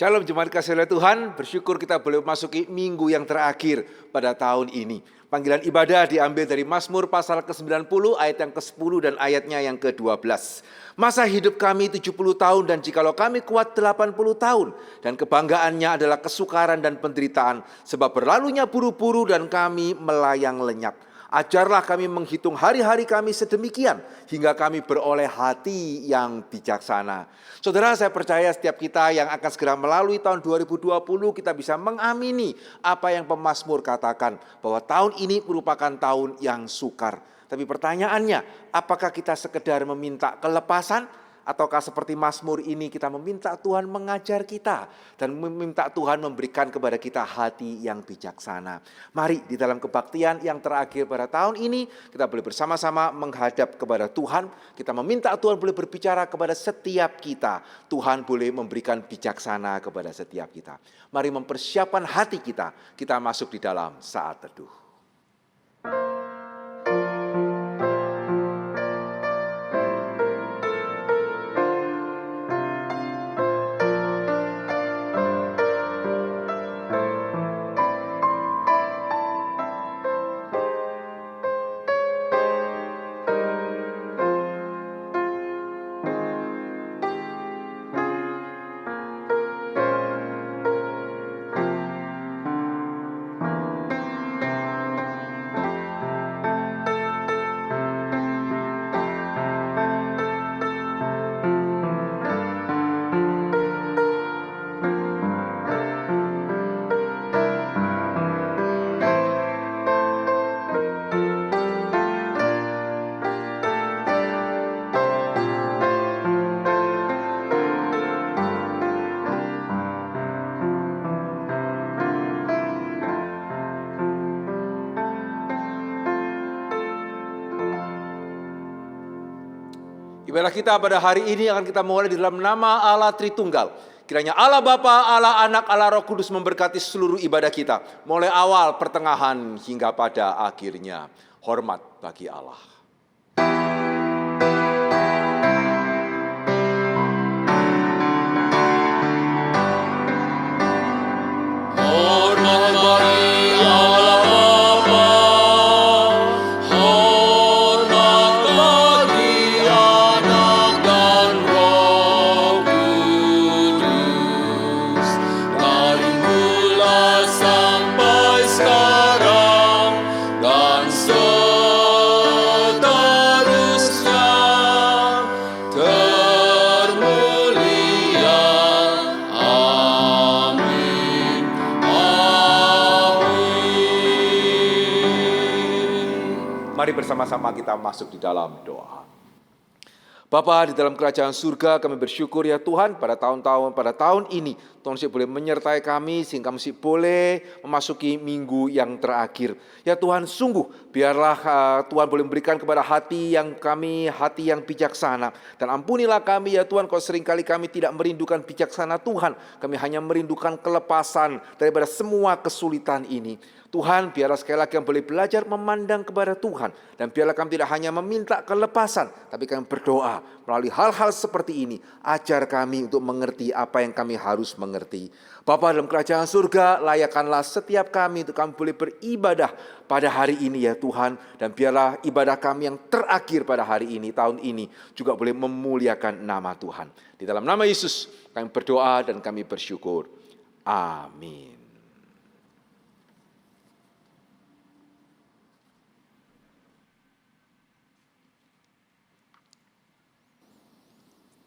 Shalom jemaat kasih oleh Tuhan, bersyukur kita boleh memasuki minggu yang terakhir pada tahun ini. Panggilan ibadah diambil dari Mazmur pasal ke-90 ayat yang ke-10 dan ayatnya yang ke-12. Masa hidup kami 70 tahun dan jikalau kami kuat 80 tahun. Dan kebanggaannya adalah kesukaran dan penderitaan sebab berlalunya buru-buru dan kami melayang lenyap. Ajarlah kami menghitung hari-hari kami sedemikian hingga kami beroleh hati yang bijaksana. Saudara, saya percaya setiap kita yang akan segera melalui tahun 2020 kita bisa mengamini apa yang pemazmur katakan bahwa tahun ini merupakan tahun yang sukar. Tapi pertanyaannya, apakah kita sekedar meminta kelepasan? Ataukah seperti Mazmur ini kita meminta Tuhan mengajar kita dan meminta Tuhan memberikan kepada kita hati yang bijaksana. Mari di dalam kebaktian yang terakhir pada tahun ini kita boleh bersama-sama menghadap kepada Tuhan. Kita meminta Tuhan boleh berbicara kepada setiap kita. Tuhan boleh memberikan bijaksana kepada setiap kita. Mari mempersiapkan hati kita masuk di dalam saat teduh. Ibadah kita pada hari ini akan kita mulai di dalam nama Allah Tritunggal. Kiranya Allah Bapa, Allah Anak, Allah Roh Kudus memberkati seluruh ibadah kita. Mulai awal, pertengahan, hingga pada akhirnya. Hormat bagi Allah. Hormat bagi Allah Bapa, hormat bagi Anak dan Roh Kudus, dari mula sampai sekarang dan seterusnya, termulia. Amin. Mari bersama-sama kita masuk di dalam doa. Bapa di dalam kerajaan surga, kami bersyukur ya Tuhan pada tahun ini Tuhan masih boleh menyertai kami sehingga masih boleh memasuki minggu yang terakhir. Ya Tuhan, sungguh biarlah Tuhan boleh memberikan kepada hati yang bijaksana. Dan ampunilah kami ya Tuhan, kalau seringkali kami tidak merindukan bijaksana Tuhan. Kami hanya merindukan kelepasan daripada semua kesulitan ini. Tuhan, biarlah sekali lagi yang boleh belajar memandang kepada Tuhan. Dan biarlah kami tidak hanya meminta kelepasan, tapi kami berdoa melalui hal-hal seperti ini. Ajar kami untuk mengerti apa yang kami harus mengerti. Bapa dalam kerajaan surga, layakkanlah setiap kami untuk kami boleh beribadah pada hari ini ya Tuhan. Dan biarlah ibadah kami yang terakhir pada hari ini, tahun ini, juga boleh memuliakan nama Tuhan. Di dalam nama Yesus kami berdoa dan kami bersyukur. Amin.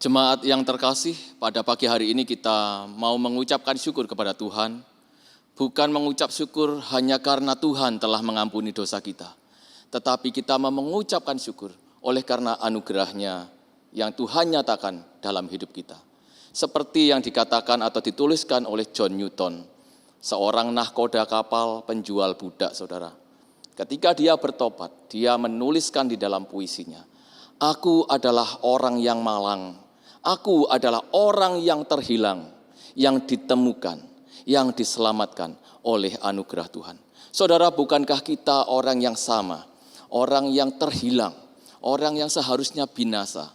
Jemaat yang terkasih, pada pagi hari ini kita mau mengucapkan syukur kepada Tuhan. Bukan mengucap syukur hanya karena Tuhan telah mengampuni dosa kita, tetapi kita mau mengucapkan syukur oleh karena anugerah-Nya yang Tuhan nyatakan dalam hidup kita. Seperti yang dikatakan atau dituliskan oleh John Newton, seorang nahkoda kapal penjual budak, saudara. Ketika dia bertobat, dia menuliskan di dalam puisinya, "Aku adalah orang yang malang. Aku adalah orang yang terhilang, yang ditemukan, yang diselamatkan oleh anugerah Tuhan." Saudara, bukankah kita orang yang sama? Orang yang terhilang, orang yang seharusnya binasa.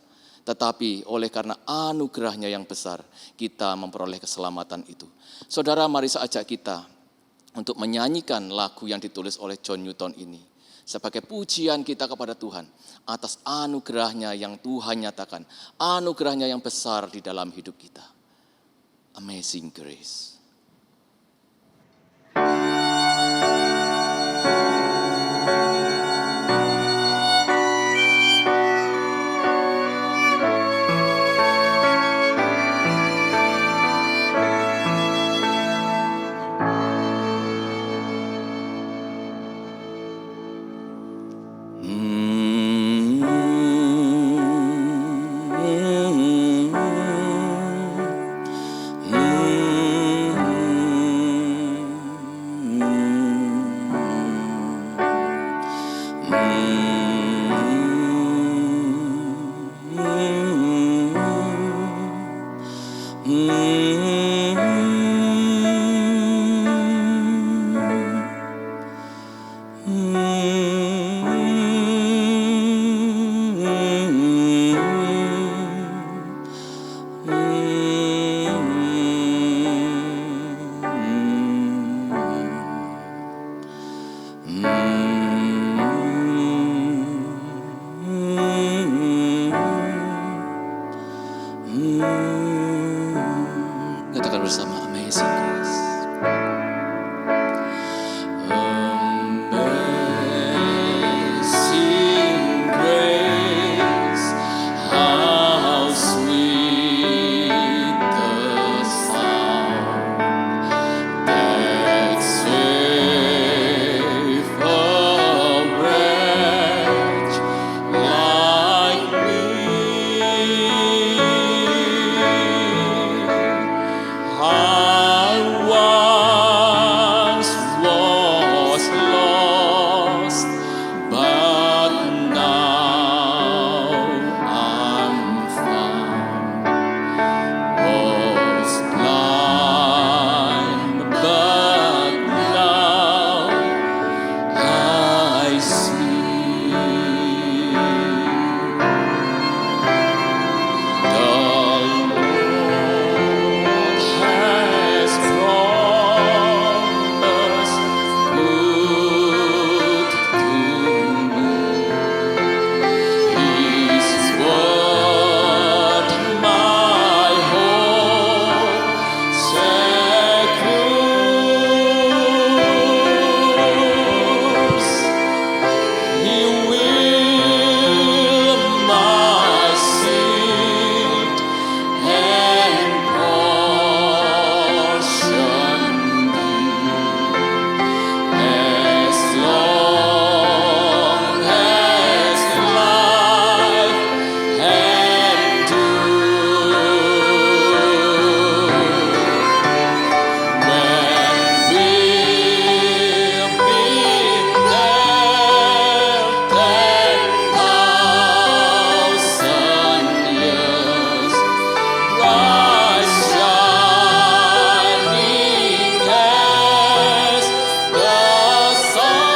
tetapi oleh karena anugerahnya yang besar, kita memperoleh keselamatan itu. Saudara, mari saya ajak kita untuk menyanyikan lagu yang ditulis oleh John Newton ini sebagai pujian kita kepada Tuhan atas anugerahnya yang Tuhan nyatakan, anugerahnya yang besar di dalam hidup kita. Amazing Grace. Katakan bersama, Amazing Grace. Amazing Grace, how sweet the sound that saved a wretch like me. I once was lost, but now I'm found. Was blind, but now I see. The Lord has promised good to me. His word, my hope secures. He will my shield and portion be, as long as life endures. When we've been there 10,000 years, bright shining as the sun,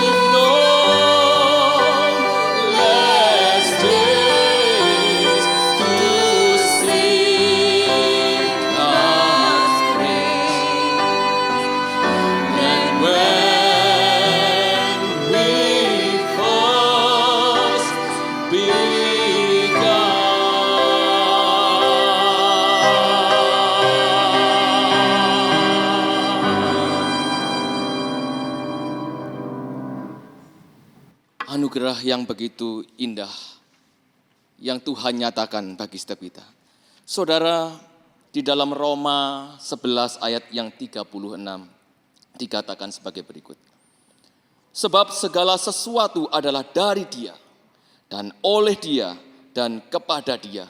with no less days to sing God's praise. And when we first began. Anugerah yang begitu indah yang Tuhan nyatakan bagi setiap kita. Saudara, di dalam Roma 11 ayat yang 36 dikatakan sebagai berikut. Sebab segala sesuatu adalah dari Dia, dan oleh Dia, dan kepada Dia.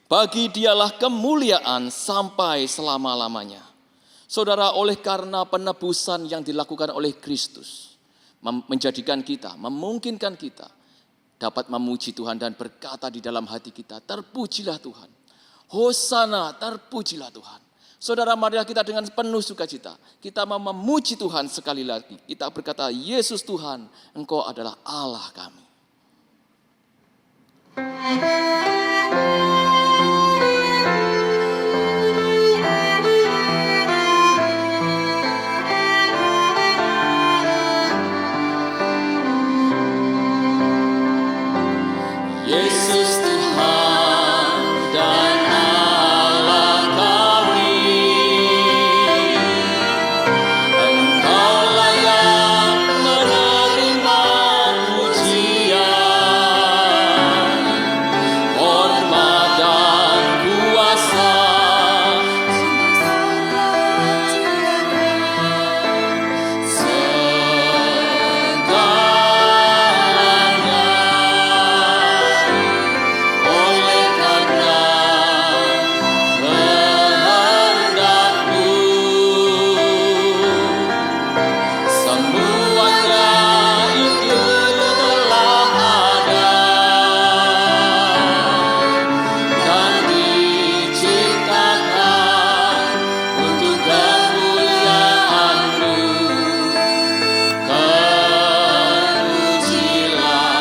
Bagi Dialah kemuliaan sampai selama-lamanya. Saudara, oleh karena penebusan yang dilakukan oleh Kristus, menjadikan kita, memungkinkan kita dapat memuji Tuhan dan berkata di dalam hati kita, terpujilah Tuhan. Hosana, terpujilah Tuhan. Saudara, marilah kita dengan penuh sukacita. Kita mau memuji Tuhan sekali lagi. Kita berkata, Yesus Tuhan, Engkau adalah Allah kami. Yesus Tuhan dan Allah kami, Engkau layak menerima pujian, hormat dan kuasa, segalanya. Oleh karena kehendak-Mu, semuanya itu telah ada dan diciptakan untuk kemuliaan-Mu. Terpujilah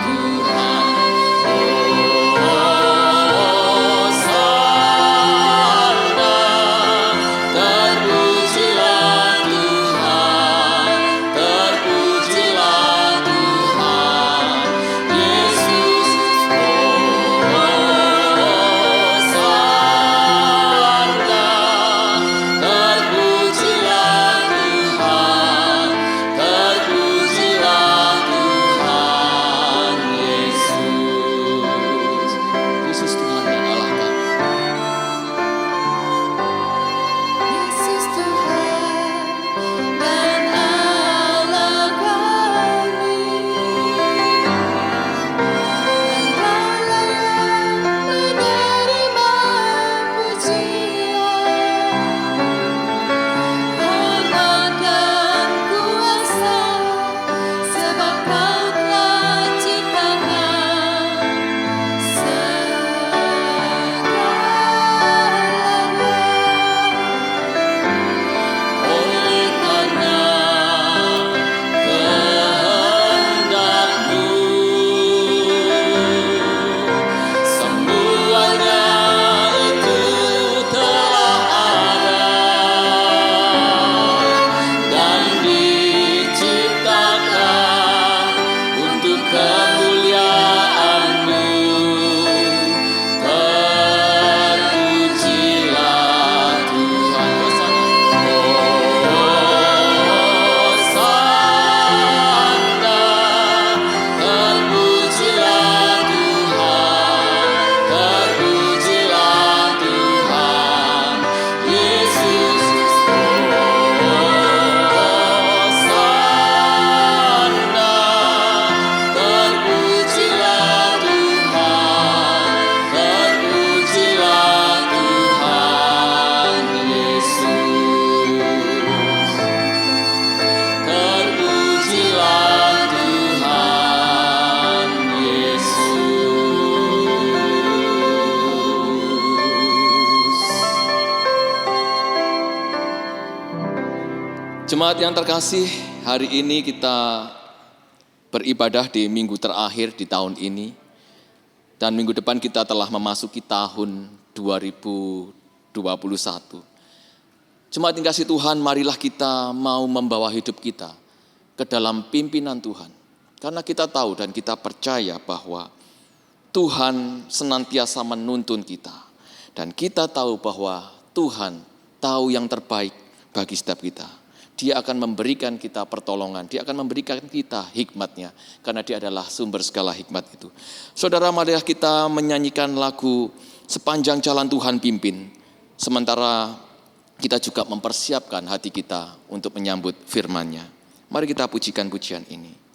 Tuhan. Hosana, terpujilah Tuhan, terpujilah Tuhan Yesus. Hosana, terpujilah Tuhan, terpujilah Tuhan Yesus. Yesus Tuhan dan Allah kami. Yesus Tuhan dan Allah kami, Engkau layak menerima pujian, hormat dan kuasa, sebab Kau telah ciptakan segalanya. Oleh karena kehendak-Mu, semuanya itu telah ada dan diciptakan untuk kemuliaan-Mu. Terpujilah Tuhan. Hosana, terpujilah Tuhan, terpujilah Tuhan Yesus. Hosana, terpujilah Tuhan, terpujilah Tuhan Yesus. Terpujilah Tuhan Yesus. Jemaat yang terkasih, hari ini kita beribadah di minggu terakhir di tahun ini. Dan minggu depan kita telah memasuki tahun 2021. Jemaat yang kasih Tuhan, marilah kita mau membawa hidup kita ke dalam pimpinan Tuhan. Karena kita tahu dan kita percaya bahwa Tuhan senantiasa menuntun kita. Dan kita tahu bahwa Tuhan tahu yang terbaik bagi setiap kita. Dia akan memberikan kita pertolongan, Dia akan memberikan kita hikmat-Nya, karena Dia adalah sumber segala hikmat itu. Saudara, marilah kita menyanyikan lagu Sepanjang Jalan Tuhan Pimpin. Sementara kita juga mempersiapkan hati kita untuk menyambut firman-Nya. Mari kita pujikan pujian ini.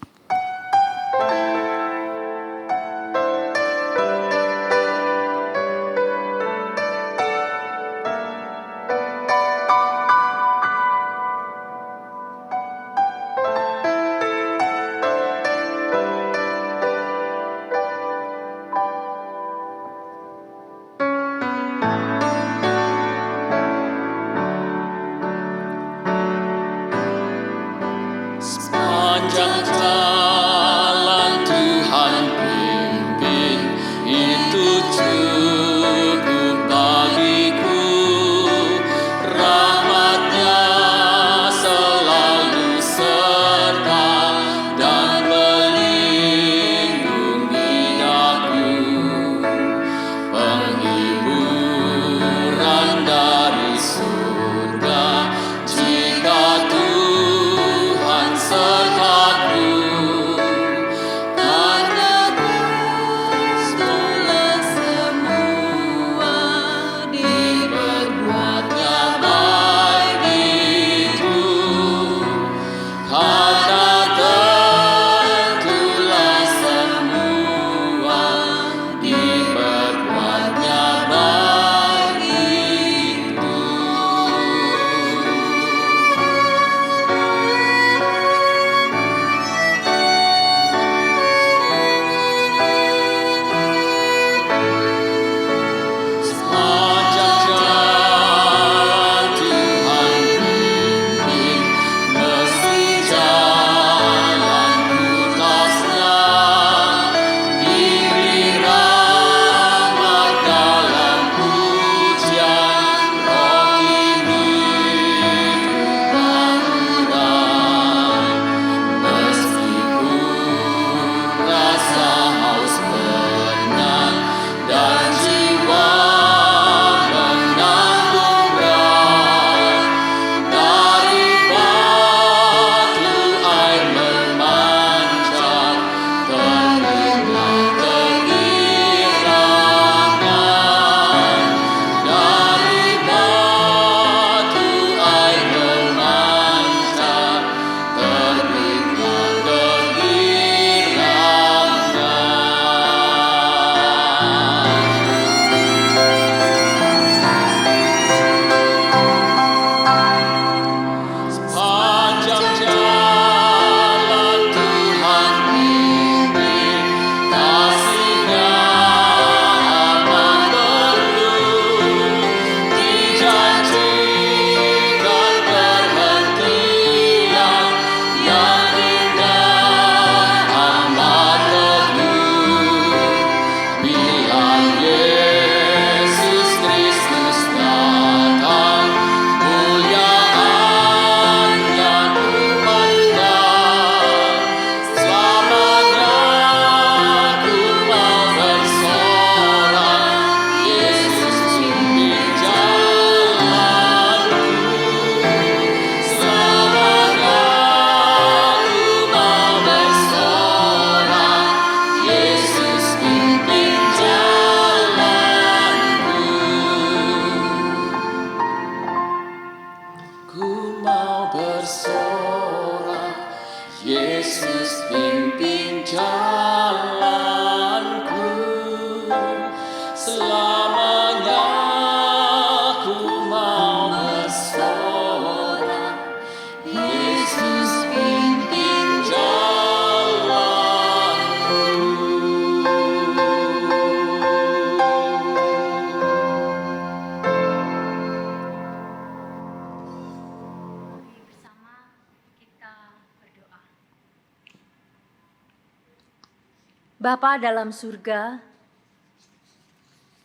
Bapa dalam surga,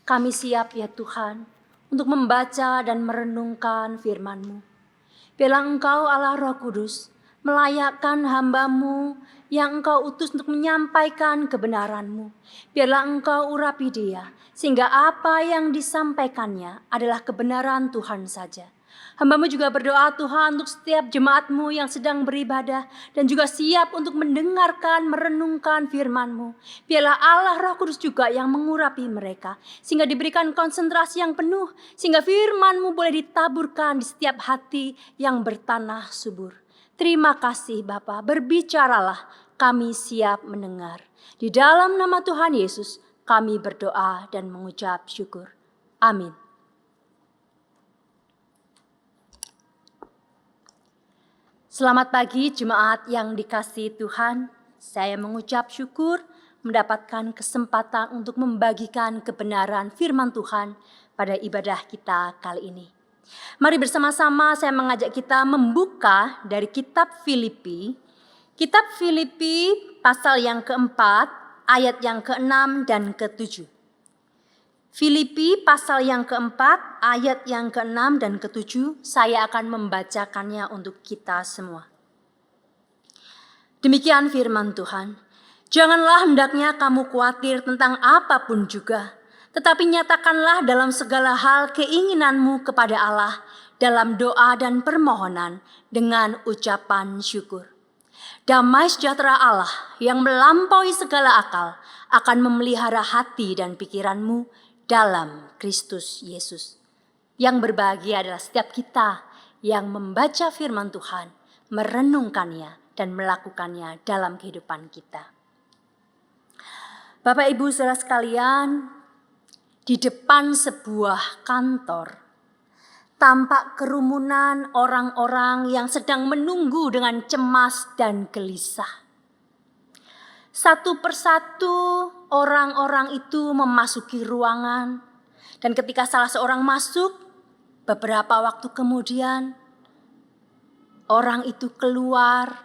kami siap ya Tuhan untuk membaca dan merenungkan firman-Mu. Biarlah Engkau Allah Roh Kudus melayakkan hamba-Mu yang Engkau utus untuk menyampaikan kebenaran-Mu. Biarlah Engkau urapi dia, sehingga apa yang disampaikannya adalah kebenaran Tuhan saja. Hamba-Mu juga berdoa Tuhan untuk setiap jemaat-Mu yang sedang beribadah dan juga siap untuk mendengarkan, merenungkan firman-Mu. Biarlah Allah Roh Kudus juga yang mengurapi mereka, sehingga diberikan konsentrasi yang penuh, sehingga firman-Mu boleh ditaburkan di setiap hati yang bertanah subur. Terima kasih Bapa, berbicaralah, kami siap mendengar. Di dalam nama Tuhan Yesus kami berdoa dan mengucap syukur. Amin. Selamat pagi jemaat yang dikasihi Tuhan. Saya mengucap syukur mendapatkan kesempatan untuk membagikan kebenaran firman Tuhan pada ibadah kita kali ini. Mari bersama-sama saya mengajak kita membuka dari kitab Filipi. Kitab Filipi pasal yang keempat, ayat yang ke-6 dan ke-7. Filipi pasal yang keempat, ayat yang ke-6 dan ke-7, saya akan membacakannya untuk kita semua. Demikian firman Tuhan, janganlah hendaknya kamu khawatir tentang apapun juga, tetapi nyatakanlah dalam segala hal keinginanmu kepada Allah dalam doa dan permohonan dengan ucapan syukur. Damai sejahtera Allah yang melampaui segala akal akan memelihara hati dan pikiranmu dalam Kristus Yesus. Yang berbahagia adalah setiap kita yang membaca firman Tuhan, merenungkannya dan melakukannya dalam kehidupan kita. Bapak Ibu Saudara sekalian, di depan sebuah kantor tampak kerumunan orang-orang yang sedang menunggu dengan cemas dan gelisah. Satu persatu orang-orang itu memasuki ruangan, dan ketika salah seorang masuk, beberapa waktu kemudian orang itu keluar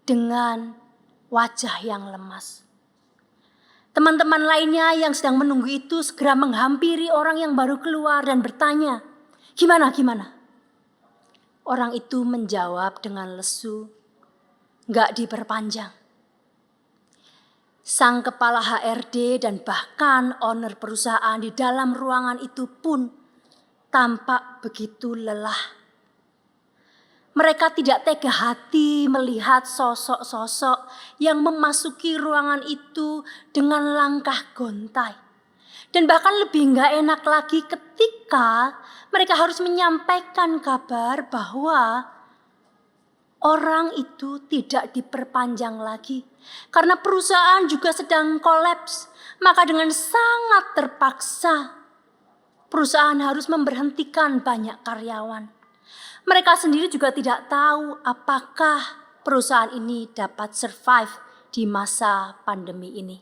dengan wajah yang lemas. Teman-teman lainnya yang sedang menunggu itu segera menghampiri orang yang baru keluar dan bertanya, "Gimana? Orang itu menjawab dengan lesu, "Nggak diperpanjang." Sang kepala HRD dan bahkan owner perusahaan di dalam ruangan itu pun tampak begitu lelah. Mereka tidak tega hati melihat sosok-sosok yang memasuki ruangan itu dengan langkah gontai. Dan bahkan lebih enggak enak lagi ketika mereka harus menyampaikan kabar bahwa orang itu tidak diperpanjang lagi. Karena perusahaan juga sedang kolaps, maka dengan sangat terpaksa perusahaan harus memberhentikan banyak karyawan. Mereka sendiri juga tidak tahu apakah perusahaan ini dapat survive di masa pandemi ini.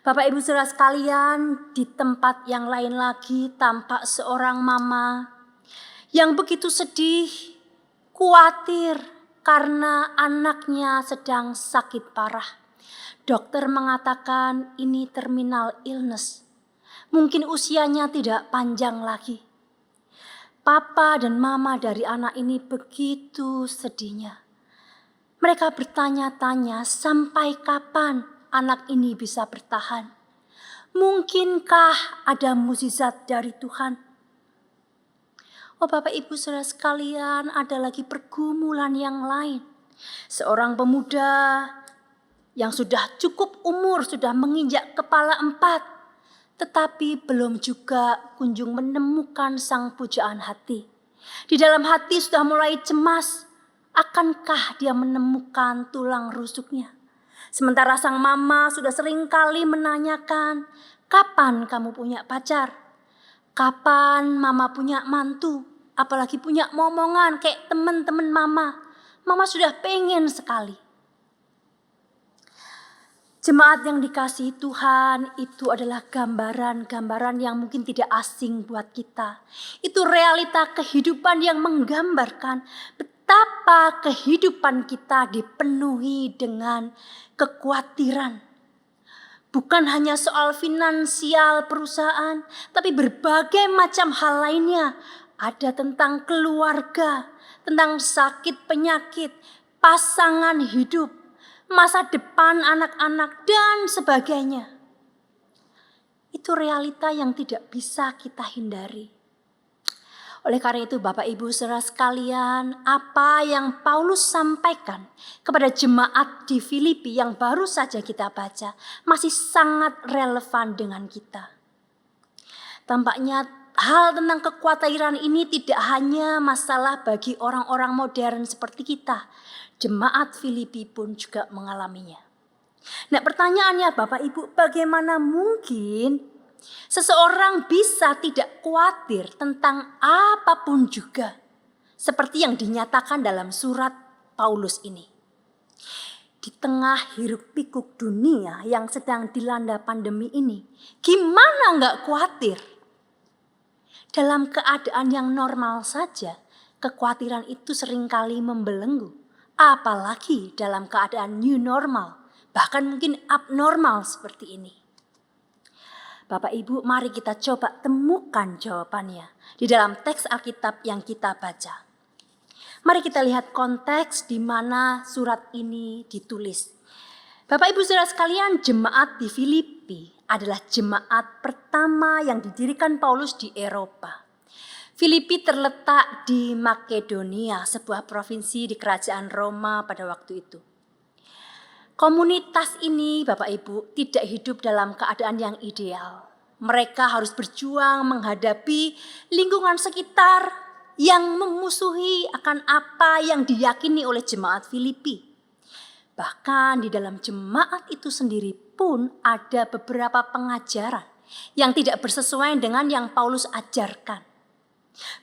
Bapak Ibu Saudara sekalian, di tempat yang lain lagi tampak seorang mama yang begitu sedih, khawatir karena anaknya sedang sakit parah. Dokter mengatakan ini terminal illness. Mungkin usianya tidak panjang lagi. Papa dan mama dari anak ini begitu sedihnya. Mereka bertanya-tanya sampai kapan anak ini bisa bertahan. Mungkinkah ada mukjizat dari Tuhan? Oh Bapak Ibu Saudara sekalian, ada lagi pergumulan yang lain. Seorang pemuda yang sudah cukup umur, sudah menginjak kepala 4, tetapi belum juga kunjung menemukan sang pujaan hati. Di dalam hati sudah mulai cemas, akankah dia menemukan tulang rusuknya? Sementara sang mama sudah sering kali menanyakan, kapan kamu punya pacar? Kapan mama punya mantu? Apalagi punya momongan kayak teman-teman mama. Mama sudah pengen sekali. Jemaat yang dikasihi Tuhan, itu adalah gambaran-gambaran yang mungkin tidak asing buat kita. Itu realita kehidupan yang menggambarkan betapa kehidupan kita dipenuhi dengan kekhawatiran. Bukan hanya soal finansial perusahaan, tapi berbagai macam hal lainnya. Ada tentang keluarga, tentang sakit penyakit, pasangan hidup, masa depan anak-anak, dan sebagainya. Itu realita yang tidak bisa kita hindari. Oleh karena itu Bapak Ibu saudara sekalian, apa yang Paulus sampaikan kepada jemaat di Filipi yang baru saja kita baca masih sangat relevan dengan kita. Tampaknya hal tentang kekhawatiran ini tidak hanya masalah bagi orang-orang modern seperti kita. Jemaat Filipi pun juga mengalaminya. Nah, pertanyaannya Bapak Ibu, bagaimana mungkin seseorang bisa tidak khawatir tentang apapun juga seperti yang dinyatakan dalam surat Paulus ini? Di tengah hiruk pikuk dunia yang sedang dilanda pandemi ini, gimana nggak khawatir? Dalam keadaan yang normal saja, kekhawatiran itu seringkali membelenggu. Apalagi dalam keadaan new normal, bahkan mungkin abnormal seperti ini. Bapak Ibu, mari kita coba temukan jawabannya di dalam teks Alkitab yang kita baca. Mari kita lihat konteks di mana surat ini ditulis. Bapak Ibu saudara sekalian, jemaat di Filipi adalah jemaat pertama yang didirikan Paulus di Eropa. Filipi terletak di Makedonia, sebuah provinsi di kerajaan Roma pada waktu itu. Komunitas ini Bapak Ibu tidak hidup dalam keadaan yang ideal. Mereka harus berjuang menghadapi lingkungan sekitar yang memusuhi akan apa yang diyakini oleh jemaat Filipi. Bahkan di dalam jemaat itu sendiri pun ada beberapa pengajaran yang tidak bersesuaian dengan yang Paulus ajarkan.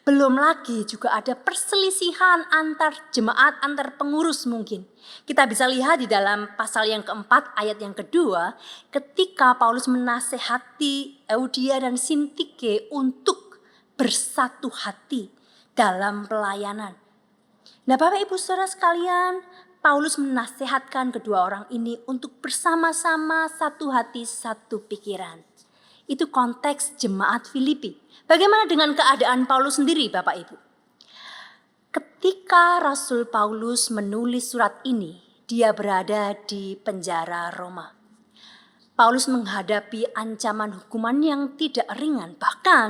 Belum lagi juga ada perselisihan antar jemaat, antar pengurus mungkin. Kita bisa lihat di dalam pasal yang keempat ayat yang kedua, ketika Paulus menasehati Euodia dan Sintike untuk bersatu hati dalam pelayanan. Nah Bapak Ibu saudara sekalian, Paulus menasehatkan kedua orang ini untuk bersama-sama satu hati, satu pikiran. Itu konteks jemaat Filipi. Bagaimana dengan keadaan Paulus sendiri Bapak Ibu? Ketika Rasul Paulus menulis surat ini, dia berada di penjara Roma. Paulus menghadapi ancaman hukuman yang tidak ringan. Bahkan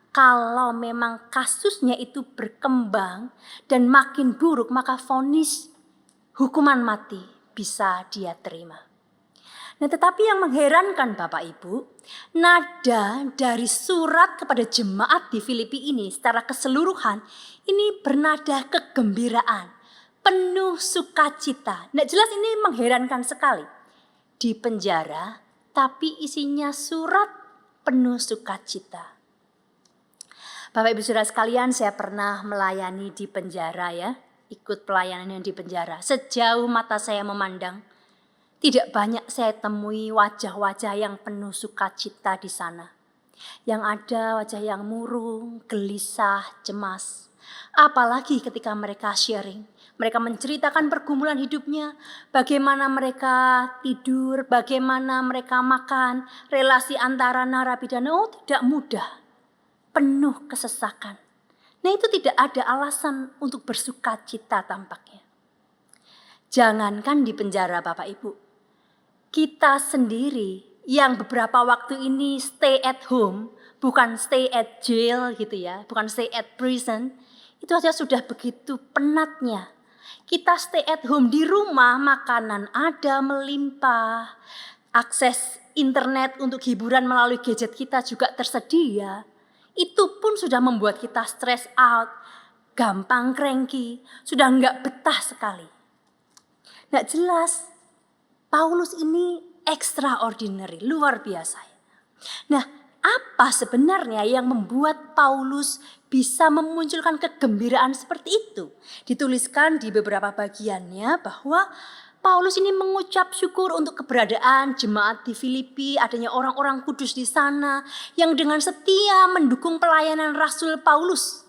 kalau memang kasusnya itu berkembang dan makin buruk, maka vonis hukuman mati bisa dia terima. Nah, tetapi yang mengherankan Bapak Ibu, nada dari surat kepada jemaat di Filipi ini secara keseluruhan ini bernada kegembiraan, penuh sukacita. Nah, jelas ini mengherankan sekali. Di penjara, tapi isinya surat penuh sukacita. Bapak Ibu saudara sekalian, saya pernah melayani di penjara ya, ikut pelayanan di penjara. Sejauh mata saya memandang, tidak banyak saya temui wajah-wajah yang penuh sukacita di sana. Yang ada wajah yang murung, gelisah, cemas. Apalagi ketika mereka sharing. Mereka menceritakan pergumulan hidupnya. Bagaimana mereka tidur, bagaimana mereka makan. Relasi antara narapidana, tidak mudah. Penuh kesesakan. Nah itu tidak ada alasan untuk bersukacita tampaknya. Jangankan di penjara Bapak Ibu. Kita sendiri yang beberapa waktu ini stay at home, bukan stay at jail gitu ya, bukan stay at prison, itu aja sudah begitu penatnya. Kita stay at home di rumah, makanan ada melimpah, akses internet untuk hiburan melalui gadget kita juga tersedia. Itu pun sudah membuat kita stress out, gampang cranky, sudah enggak betah sekali. Nah jelas, Paulus ini extraordinary, luar biasa. Nah, apa sebenarnya yang membuat Paulus bisa memunculkan kegembiraan seperti itu? Dituliskan di beberapa bagiannya bahwa Paulus ini mengucap syukur untuk keberadaan jemaat di Filipi, adanya orang-orang kudus di sana yang dengan setia mendukung pelayanan Rasul Paulus.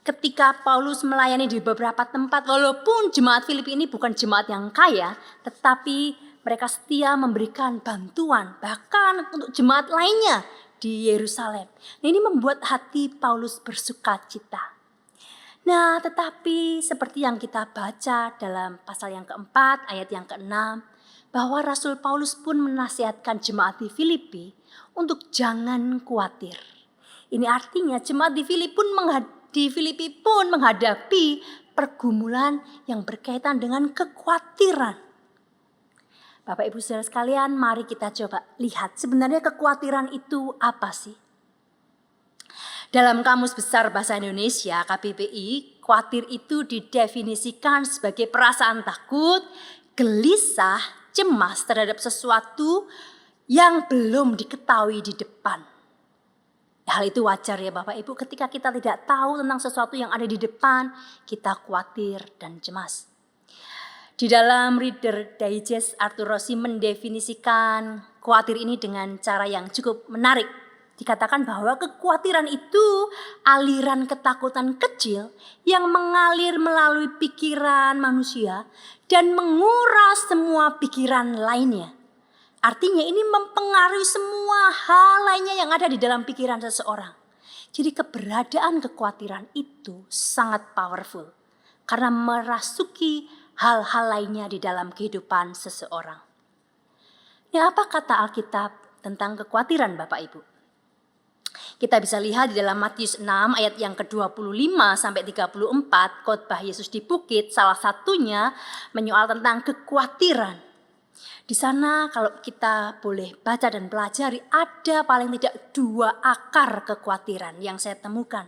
ketika Paulus melayani di beberapa tempat, walaupun jemaat Filipi ini bukan jemaat yang kaya, tetapi mereka setia memberikan bantuan bahkan untuk jemaat lainnya di Yerusalem. Nah, ini membuat hati Paulus bersuka cita. Nah, tetapi seperti yang kita baca dalam pasal yang keempat, ayat yang keenam, bahwa Rasul Paulus pun menasihatkan jemaat di Filipi untuk jangan khawatir. Ini artinya jemaat di Filipi pun menghadapi pergumulan yang berkaitan dengan kekhawatiran. Bapak Ibu Saudara sekalian, mari kita coba lihat sebenarnya kekhawatiran itu apa sih? Dalam Kamus Besar Bahasa Indonesia KBBI, khawatir itu didefinisikan sebagai perasaan takut, gelisah, cemas terhadap sesuatu yang belum diketahui di depan. Hal itu wajar ya Bapak Ibu, ketika kita tidak tahu tentang sesuatu yang ada di depan, kita khawatir dan cemas. Di dalam Reader Digest, Arthur Rossi mendefinisikan khawatir ini dengan cara yang cukup menarik. Dikatakan bahwa kekhawatiran itu aliran ketakutan kecil yang mengalir melalui pikiran manusia dan menguras semua pikiran lainnya. Artinya ini mempengaruhi semua hal lainnya yang ada di dalam pikiran seseorang. Jadi keberadaan kekhawatiran itu sangat powerful karena merasuki hal-hal lainnya di dalam kehidupan seseorang. Ya, apa kata Alkitab tentang kekhawatiran Bapak Ibu? Kita bisa lihat di dalam Matius 6 ayat yang ke-25 sampai 34, khotbah Yesus di bukit, salah satunya menyoal tentang kekhawatiran. Di sana kalau kita boleh baca dan pelajari, ada paling tidak 2 akar kekhawatiran yang saya temukan.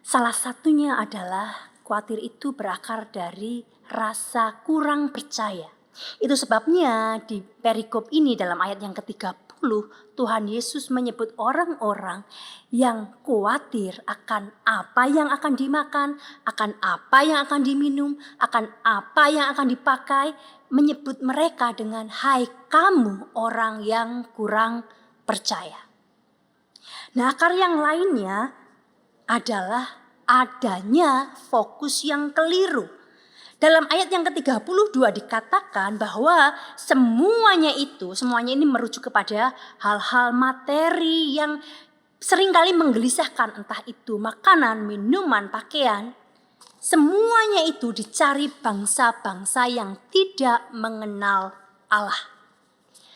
Salah satunya adalah khawatir itu berakar dari rasa kurang percaya. Itu sebabnya di perikop ini dalam ayat yang ke-30, Tuhan Yesus menyebut orang-orang yang khawatir akan apa yang akan dimakan, akan apa yang akan diminum, akan apa yang akan dipakai, menyebut mereka dengan hai kamu orang yang kurang percaya. Nah, akar yang lainnya adalah adanya fokus yang keliru. Dalam ayat yang ke-32 dikatakan bahwa semuanya ini merujuk kepada hal-hal materi yang seringkali menggelisahkan, entah itu makanan, minuman, pakaian. Semuanya itu dicari bangsa-bangsa yang tidak mengenal Allah.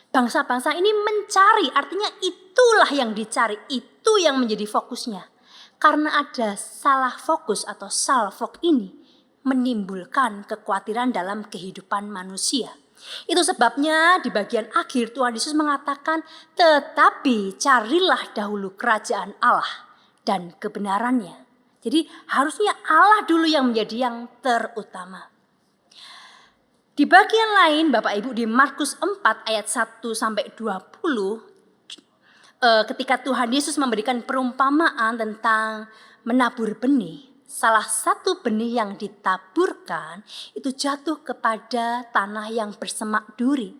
Bangsa-bangsa ini mencari, artinya itulah yang dicari, itu yang menjadi fokusnya. Karena ada salah fokus atau salfok ini menimbulkan kekhawatiran dalam kehidupan manusia. Itu sebabnya di bagian akhir Tuhan Yesus mengatakan, tetapi carilah dahulu kerajaan Allah dan kebenarannya. Jadi harusnya Allah dulu yang menjadi yang terutama. Di bagian lain Bapak Ibu di Markus 4 ayat 1 sampai 20, ketika Tuhan Yesus memberikan perumpamaan tentang menabur benih, salah satu benih yang ditaburkan itu jatuh kepada tanah yang bersemak duri.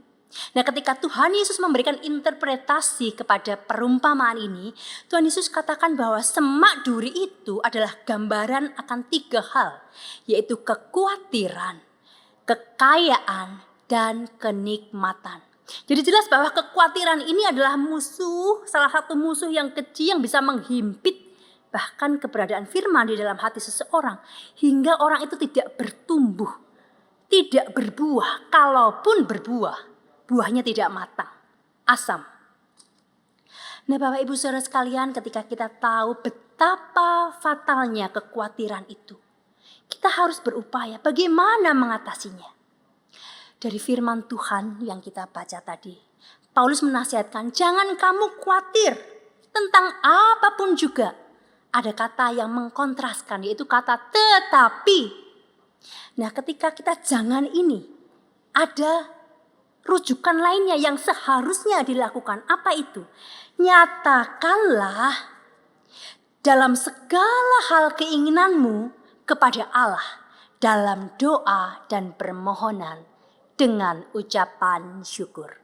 Nah, ketika Tuhan Yesus memberikan interpretasi kepada perumpamaan ini, Tuhan Yesus katakan bahwa semak duri itu adalah gambaran akan 3 hal, yaitu kekhawatiran, kekayaan, dan kenikmatan. Jadi jelas bahwa kekhawatiran ini adalah musuh, salah satu musuh yang kecil yang bisa menghimpit bahkan keberadaan firman di dalam hati seseorang, hingga orang itu tidak bertumbuh, tidak berbuah. Kalaupun berbuah, buahnya tidak matang, asam. Nah Bapak Ibu Saudara sekalian, ketika kita tahu betapa fatalnya kekhawatiran itu, kita harus berupaya bagaimana mengatasinya. Dari firman Tuhan yang kita baca tadi, Paulus menasihatkan, jangan kamu khawatir tentang apapun juga. Ada kata yang mengkontraskan, yaitu kata tetapi. Nah, ketika kita jangan ini, ada rujukan lainnya yang seharusnya dilakukan. Apa itu? Nyatakanlah dalam segala hal keinginanmu kepada Allah dalam doa dan permohonan dengan ucapan syukur.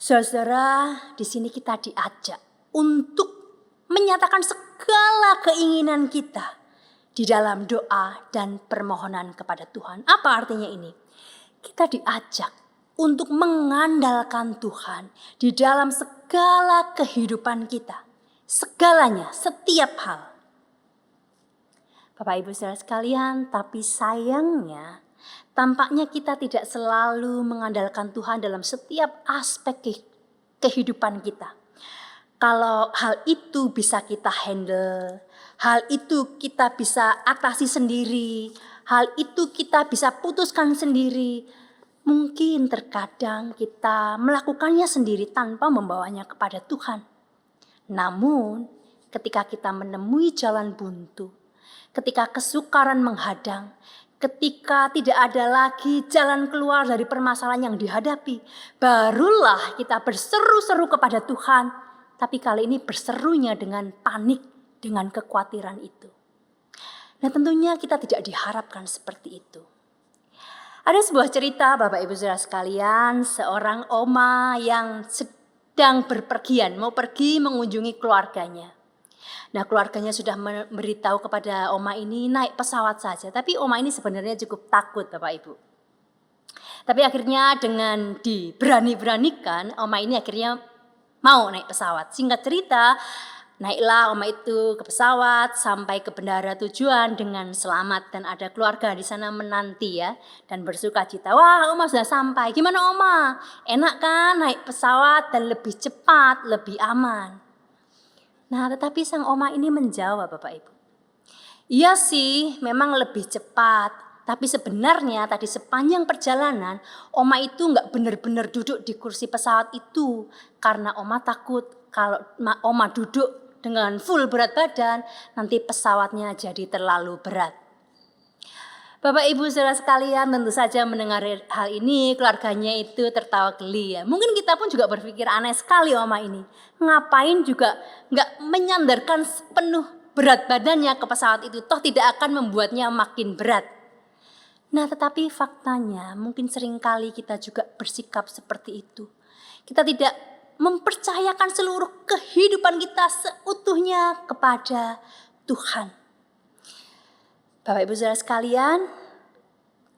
Saudara, di sini kita diajak untuk menyatakan segala keinginan kita di dalam doa dan permohonan kepada Tuhan. Apa artinya ini? Kita diajak untuk mengandalkan Tuhan di dalam segala kehidupan kita. Segalanya, setiap hal. Bapak Ibu Saudara sekalian, tapi sayangnya tampaknya kita tidak selalu mengandalkan Tuhan dalam setiap aspek kehidupan kita. Kalau hal itu bisa kita handle, hal itu kita bisa atasi sendiri, hal itu kita bisa putuskan sendiri, mungkin terkadang kita melakukannya sendiri tanpa membawanya kepada Tuhan. Namun, ketika kita menemui jalan buntu, ketika kesukaran menghadang, ketika tidak ada lagi jalan keluar dari permasalahan yang dihadapi, barulah kita berseru-seru kepada Tuhan. Tapi kali ini berserunya dengan panik, dengan kekhawatiran itu. Nah, tentunya kita tidak diharapkan seperti itu. Ada sebuah cerita Bapak Ibu Saudara sekalian, seorang oma yang sedang berpergian, mau pergi mengunjungi keluarganya. Nah, keluarganya sudah memberitahu kepada oma ini naik pesawat saja, tapi oma ini sebenarnya cukup takut Bapak Ibu. Tapi akhirnya dengan diberani-beranikan, oma ini akhirnya mau naik pesawat. Singkat cerita, naiklah oma itu ke pesawat sampai ke bandara tujuan dengan selamat dan ada keluarga di sana menanti ya dan bersuka cita. Wah, oma sudah sampai. Gimana oma? Enak kan naik pesawat dan lebih cepat, lebih aman. Nah, tetapi sang oma ini menjawab Bapak Ibu. Iya sih, memang lebih cepat. Tapi sebenarnya tadi sepanjang perjalanan, oma itu nggak benar-benar duduk di kursi pesawat itu. Karena oma takut kalau oma duduk dengan full berat badan, nanti pesawatnya jadi terlalu berat. Bapak Ibu Saudara sekalian, tentu saja mendengar hal ini, keluarganya itu tertawa geli ya. Mungkin kita pun juga berpikir aneh sekali oma ini. Ngapain juga nggak menyandarkan sepenuh berat badannya ke pesawat itu, toh tidak akan membuatnya makin berat. Nah, tetapi faktanya mungkin seringkali kita juga bersikap seperti itu. Kita tidak mempercayakan seluruh kehidupan kita seutuhnya kepada Tuhan. Bapak Ibu Saudara sekalian,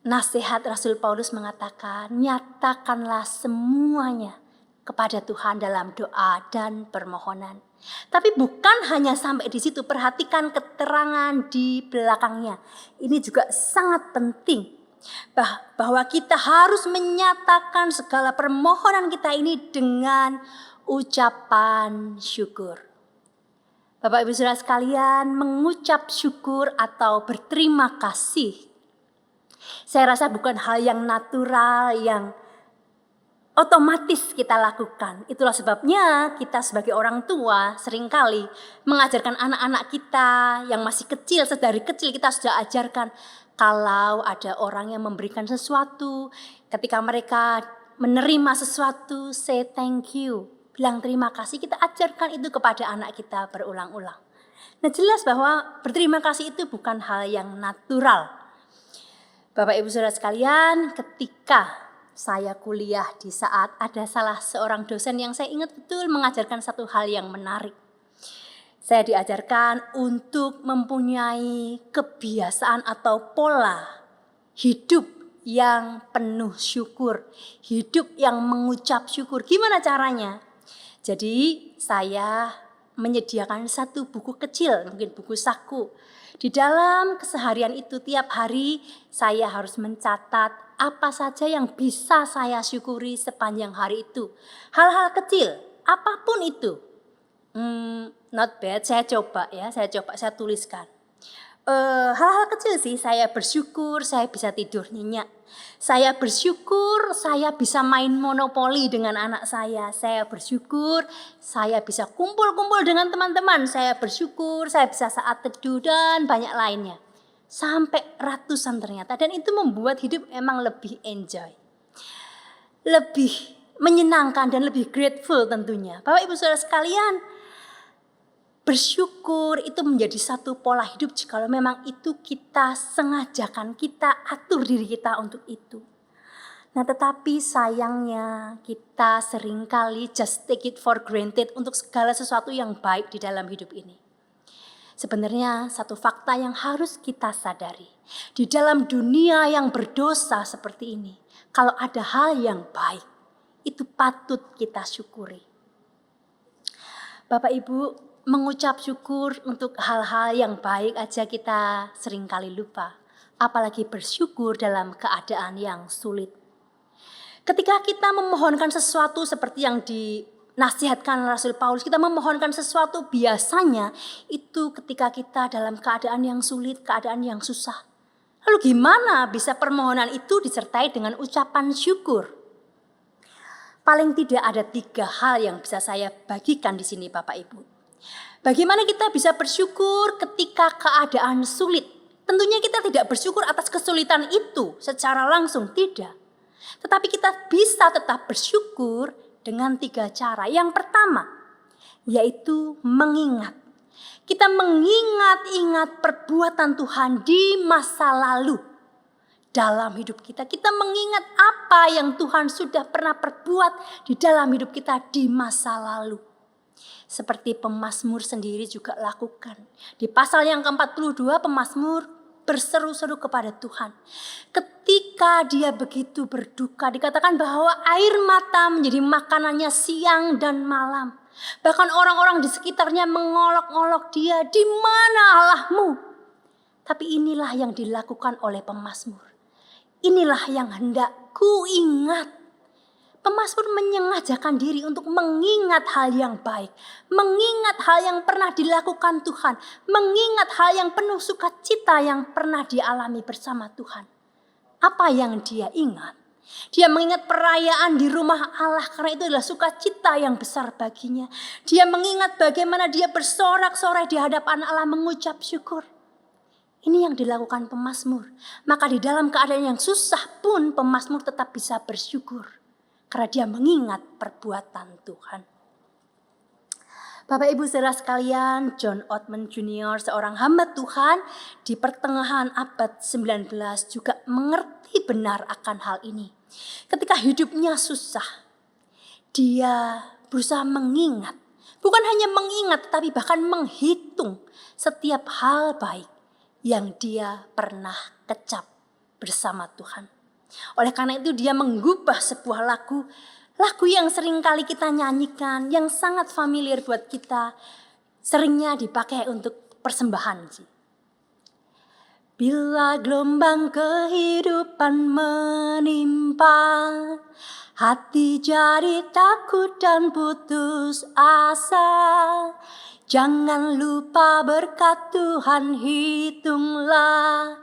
nasihat Rasul Paulus mengatakan, nyatakanlah semuanya kepada Tuhan dalam doa dan permohonan. Tapi bukan hanya sampai di situ, perhatikan keterangan di belakangnya. Ini juga sangat penting bahwa kita harus menyatakan segala permohonan kita ini dengan ucapan syukur. Bapak Ibu Saudara sekalian, mengucap syukur atau berterima kasih, saya rasa bukan hal yang natural, yang otomatis kita lakukan. Itulah sebabnya kita sebagai orang tua seringkali mengajarkan anak-anak kita yang masih kecil, sedari kecil kita sudah ajarkan kalau ada orang yang memberikan sesuatu, ketika mereka menerima sesuatu, say thank you, bilang terima kasih. Kita ajarkan itu kepada anak kita berulang-ulang. Nah, jelas bahwa berterima kasih itu bukan hal yang natural. Bapak Ibu Saudara sekalian, ketika saya kuliah di saat ada salah seorang dosen yang saya ingat betul mengajarkan satu hal yang menarik. Saya diajarkan untuk mempunyai kebiasaan atau pola hidup yang penuh syukur, hidup yang mengucap syukur. Gimana caranya? Jadi saya menyediakan satu buku kecil, mungkin buku saku. Di dalam keseharian itu tiap hari saya harus mencatat apa saja yang bisa saya syukuri sepanjang hari itu. Hal-hal kecil, apapun itu. Not bad, saya tuliskan. Hal-hal kecil sih, saya bersyukur saya bisa tidur nyenyak. Saya bersyukur saya bisa main monopoli dengan anak saya. Saya bersyukur saya bisa kumpul-kumpul dengan teman-teman. Saya bersyukur saya bisa saat teduh dan banyak lainnya. Sampai ratusan ternyata. Dan itu membuat hidup emang lebih enjoy. Lebih menyenangkan dan lebih grateful tentunya. Bapak Ibu Saudara sekalian, bersyukur itu menjadi satu pola hidup jika memang itu kita sengajakan, kita atur diri kita untuk itu. Nah, tetapi sayangnya kita seringkali just take it for granted untuk segala sesuatu yang baik di dalam hidup ini. Sebenarnya satu fakta yang harus kita sadari, di dalam dunia yang berdosa seperti ini, kalau ada hal yang baik, itu patut kita syukuri. Bapak Ibu, mengucap syukur untuk hal-hal yang baik aja kita seringkali lupa, apalagi bersyukur dalam keadaan yang sulit. Ketika kita memohonkan sesuatu seperti yang dinasihatkan Rasul Paulus, kita memohonkan sesuatu biasanya itu ketika kita dalam keadaan yang sulit, keadaan yang susah. Lalu gimana bisa permohonan itu disertai dengan ucapan syukur? Paling tidak ada 3 hal yang bisa saya bagikan di sini Bapak Ibu. Bagaimana kita bisa bersyukur ketika keadaan sulit? Tentunya kita tidak bersyukur atas kesulitan itu secara langsung, tidak. Tetapi kita bisa tetap bersyukur dengan 3 cara. Yang pertama, yaitu mengingat. Kita mengingat-ingat perbuatan Tuhan di masa lalu dalam hidup kita. Kita mengingat apa yang Tuhan sudah pernah perbuat di dalam hidup kita di masa lalu. Seperti pemazmur sendiri juga lakukan. Di pasal yang ke-42 pemazmur berseru-seru kepada Tuhan. Ketika dia begitu berduka, dikatakan bahwa air mata menjadi makanannya siang dan malam. Bahkan orang-orang di sekitarnya mengolok-olok dia, "Di mana Allahmu?" Tapi inilah yang dilakukan oleh pemazmur. Inilah yang hendak ku ingat. Pemazmur menyengajakan diri untuk mengingat hal yang baik, mengingat hal yang pernah dilakukan Tuhan, mengingat hal yang penuh sukacita yang pernah dialami bersama Tuhan. Apa yang dia ingat? Dia mengingat perayaan di rumah Allah karena itu adalah sukacita yang besar baginya. Dia mengingat bagaimana dia bersorak-sorai di hadapan Allah mengucap syukur. Ini yang dilakukan pemazmur. Maka di dalam keadaan yang susah pun pemazmur tetap bisa bersyukur. Karena dia mengingat perbuatan Tuhan. Bapak Ibu saudara sekalian, John Ottman Jr. seorang hamba Tuhan di pertengahan abad 19 juga mengerti benar akan hal ini. Ketika hidupnya susah, dia berusaha mengingat. Bukan hanya mengingat tetapi bahkan menghitung setiap hal baik yang dia pernah kecap bersama Tuhan. Oleh karena itu dia menggubah sebuah lagu yang sering kali kita nyanyikan, yang sangat familiar buat kita, seringnya dipakai untuk persembahan. Bila gelombang kehidupan menimpa, hati jadi takut dan putus asa. Jangan lupa berkat Tuhan hitunglah,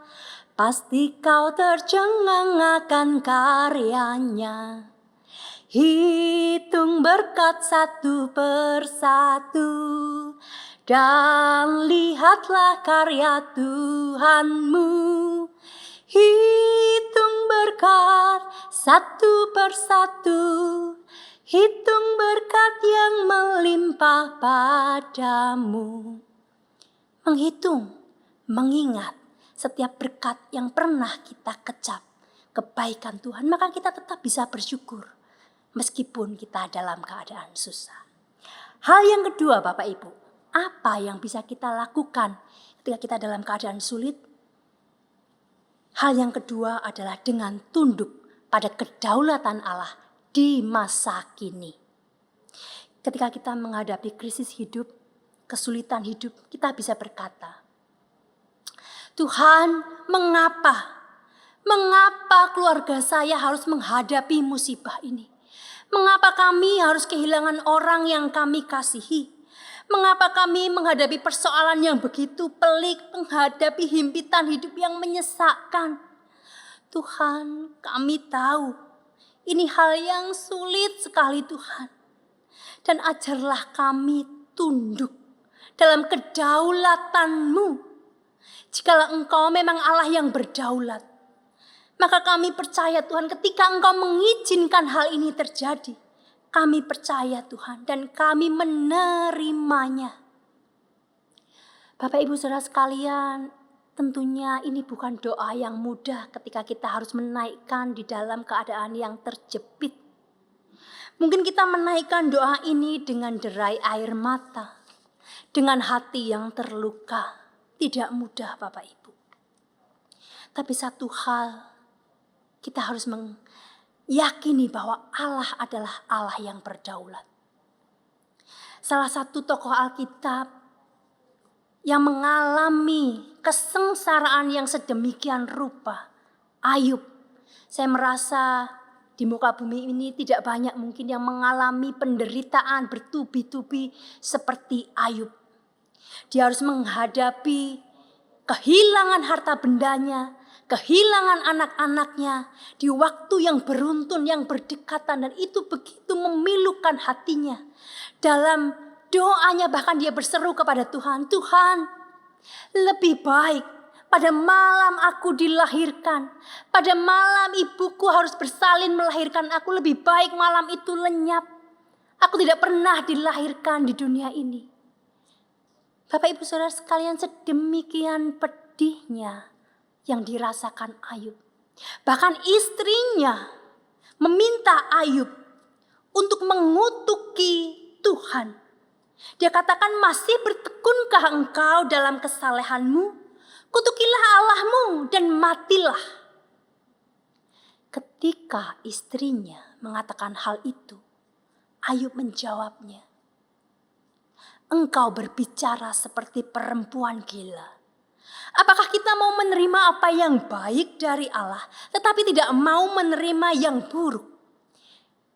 pasti kau tercengang akan karyanya. Hitung berkat satu persatu, dan lihatlah karya Tuhanmu. Hitung berkat satu persatu, hitung berkat yang melimpah padamu. Menghitung, mengingat setiap berkat yang pernah kita kecap, kebaikan Tuhan, maka kita tetap bisa bersyukur meskipun kita dalam keadaan susah. Hal yang kedua Bapak Ibu, apa yang bisa kita lakukan ketika kita dalam keadaan sulit? Hal yang kedua adalah dengan tunduk pada kedaulatan Allah di masa kini. Ketika kita menghadapi krisis hidup, kesulitan hidup, kita bisa berkata, Tuhan, mengapa keluarga saya harus menghadapi musibah ini? Mengapa kami harus kehilangan orang yang kami kasihi? Mengapa kami menghadapi persoalan yang begitu pelik, menghadapi himpitan hidup yang menyesakkan? Tuhan, kami tahu ini hal yang sulit sekali Tuhan. Dan ajarlah kami tunduk dalam kedaulatan-Mu. Jikalau Engkau memang Allah yang berdaulat, maka kami percaya Tuhan ketika Engkau mengizinkan hal ini terjadi, kami percaya Tuhan dan kami menerimanya. Bapak Ibu saudara sekalian, Tentunya ini bukan doa yang mudah ketika kita harus menaikkan di dalam keadaan yang terjepit. Mungkin kita menaikkan doa ini dengan derai air mata, dengan hati yang terluka. Tidak mudah Bapak Ibu. Tapi satu hal, kita harus meyakini bahwa Allah adalah Allah yang berdaulat. Salah satu tokoh Alkitab yang mengalami kesengsaraan yang sedemikian rupa, Ayub. Saya merasa di muka bumi ini tidak banyak mungkin yang mengalami penderitaan bertubi-tubi seperti Ayub. Dia harus menghadapi kehilangan harta bendanya, kehilangan anak-anaknya di waktu yang beruntun, yang berdekatan, dan itu begitu memilukan hatinya. Dalam doanya bahkan dia berseru kepada Tuhan, Tuhan, lebih baik pada malam aku dilahirkan, pada malam ibuku harus bersalin melahirkan aku, lebih baik malam itu lenyap. Aku tidak pernah dilahirkan di dunia ini. Bapak Ibu Saudara sekalian, sedemikian pedihnya yang dirasakan Ayub. Bahkan istrinya meminta Ayub untuk mengutuki Tuhan. Dia katakan, masih bertekunkah engkau dalam kesalehanmu? Kutukilah Allahmu dan matilah. Ketika istrinya mengatakan hal itu, Ayub menjawabnya, engkau berbicara seperti perempuan gila. Apakah kita mau menerima apa yang baik dari Allah, tetapi tidak mau menerima yang buruk?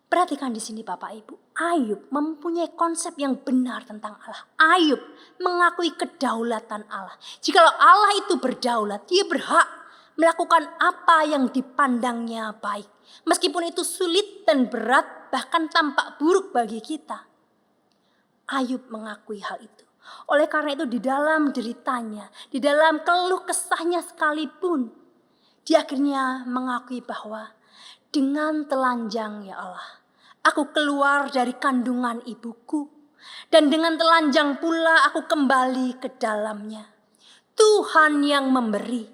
Perhatikan di sini Bapak Ibu, Ayub mempunyai konsep yang benar tentang Allah. Ayub mengakui kedaulatan Allah. Jikalau Allah itu berdaulat, dia berhak melakukan apa yang dipandangnya baik. Meskipun itu sulit dan berat, bahkan tampak buruk bagi kita. Ayub mengakui hal itu. Oleh karena itu di dalam deritanya, di dalam keluh kesahnya sekalipun, dia akhirnya mengakui bahwa dengan telanjang ya Allah, aku keluar dari kandungan ibuku, dan dengan telanjang pula aku kembali ke dalamnya. Tuhan yang memberi,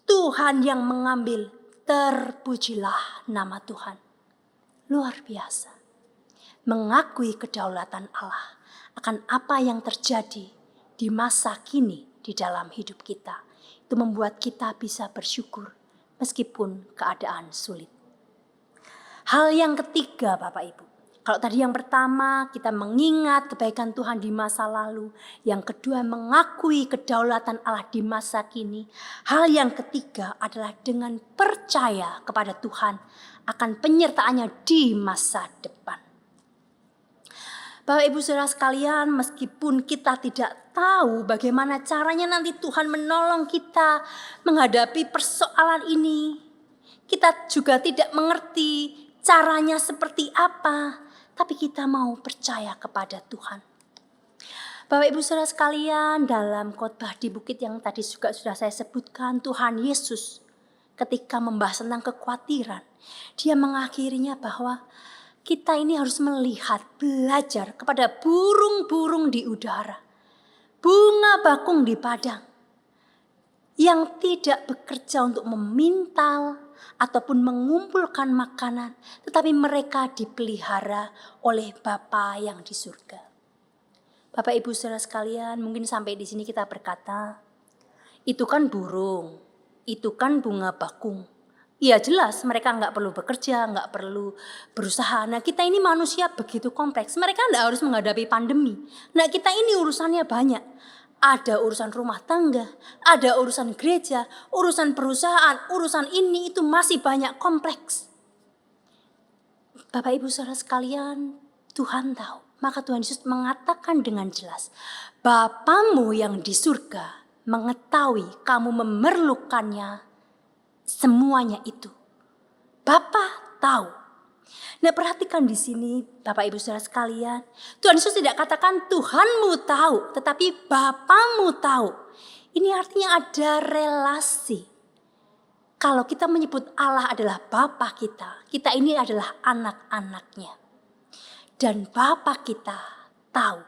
Tuhan yang mengambil, terpujilah nama Tuhan. Luar biasa. Mengakui kedaulatan Allah akan apa yang terjadi di masa kini di dalam hidup kita. Itu membuat kita bisa bersyukur meskipun keadaan sulit. Hal yang ketiga Bapak Ibu, kalau tadi yang pertama kita mengingat kebaikan Tuhan di masa lalu, yang kedua mengakui kedaulatan Allah di masa kini. Hal yang ketiga adalah dengan percaya kepada Tuhan akan penyertaannya di masa depan. Bapak Ibu Saudara sekalian, meskipun kita tidak tahu bagaimana caranya nanti Tuhan menolong kita menghadapi persoalan ini, kita juga tidak mengerti caranya seperti apa, tapi kita mau percaya kepada Tuhan. Bapak Ibu Saudara sekalian, dalam khotbah di bukit yang tadi juga sudah saya sebutkan, Tuhan Yesus ketika membahas tentang kekhawatiran, dia mengakhirinya bahwa kita ini harus melihat, belajar kepada burung-burung di udara, bunga bakung di padang, yang tidak bekerja untuk memintal ataupun mengumpulkan makanan, tetapi mereka dipelihara oleh Bapa yang di surga. Bapak Ibu Saudara sekalian, mungkin sampai di sini kita berkata, itu kan burung, itu kan bunga bakung. Iya jelas mereka nggak perlu bekerja, nggak perlu berusaha. Nah kita ini manusia begitu kompleks, mereka nggak harus menghadapi pandemi. Nah kita ini urusannya banyak. Ada urusan rumah tangga, ada urusan gereja, urusan perusahaan, urusan ini itu masih banyak kompleks. Bapak Ibu Saudara sekalian, Tuhan tahu. Maka Tuhan Yesus mengatakan dengan jelas, Bapamu yang di surga mengetahui kamu memerlukannya semuanya itu. Bapa tahu. Nah perhatikan di sini Bapak Ibu Saudara sekalian. Tuhan Yesus tidak katakan Tuhanmu tahu, tetapi Bapamu tahu. Ini artinya ada relasi. Kalau kita menyebut Allah adalah Bapa kita, kita ini adalah anak-anaknya. Dan Bapa kita tahu.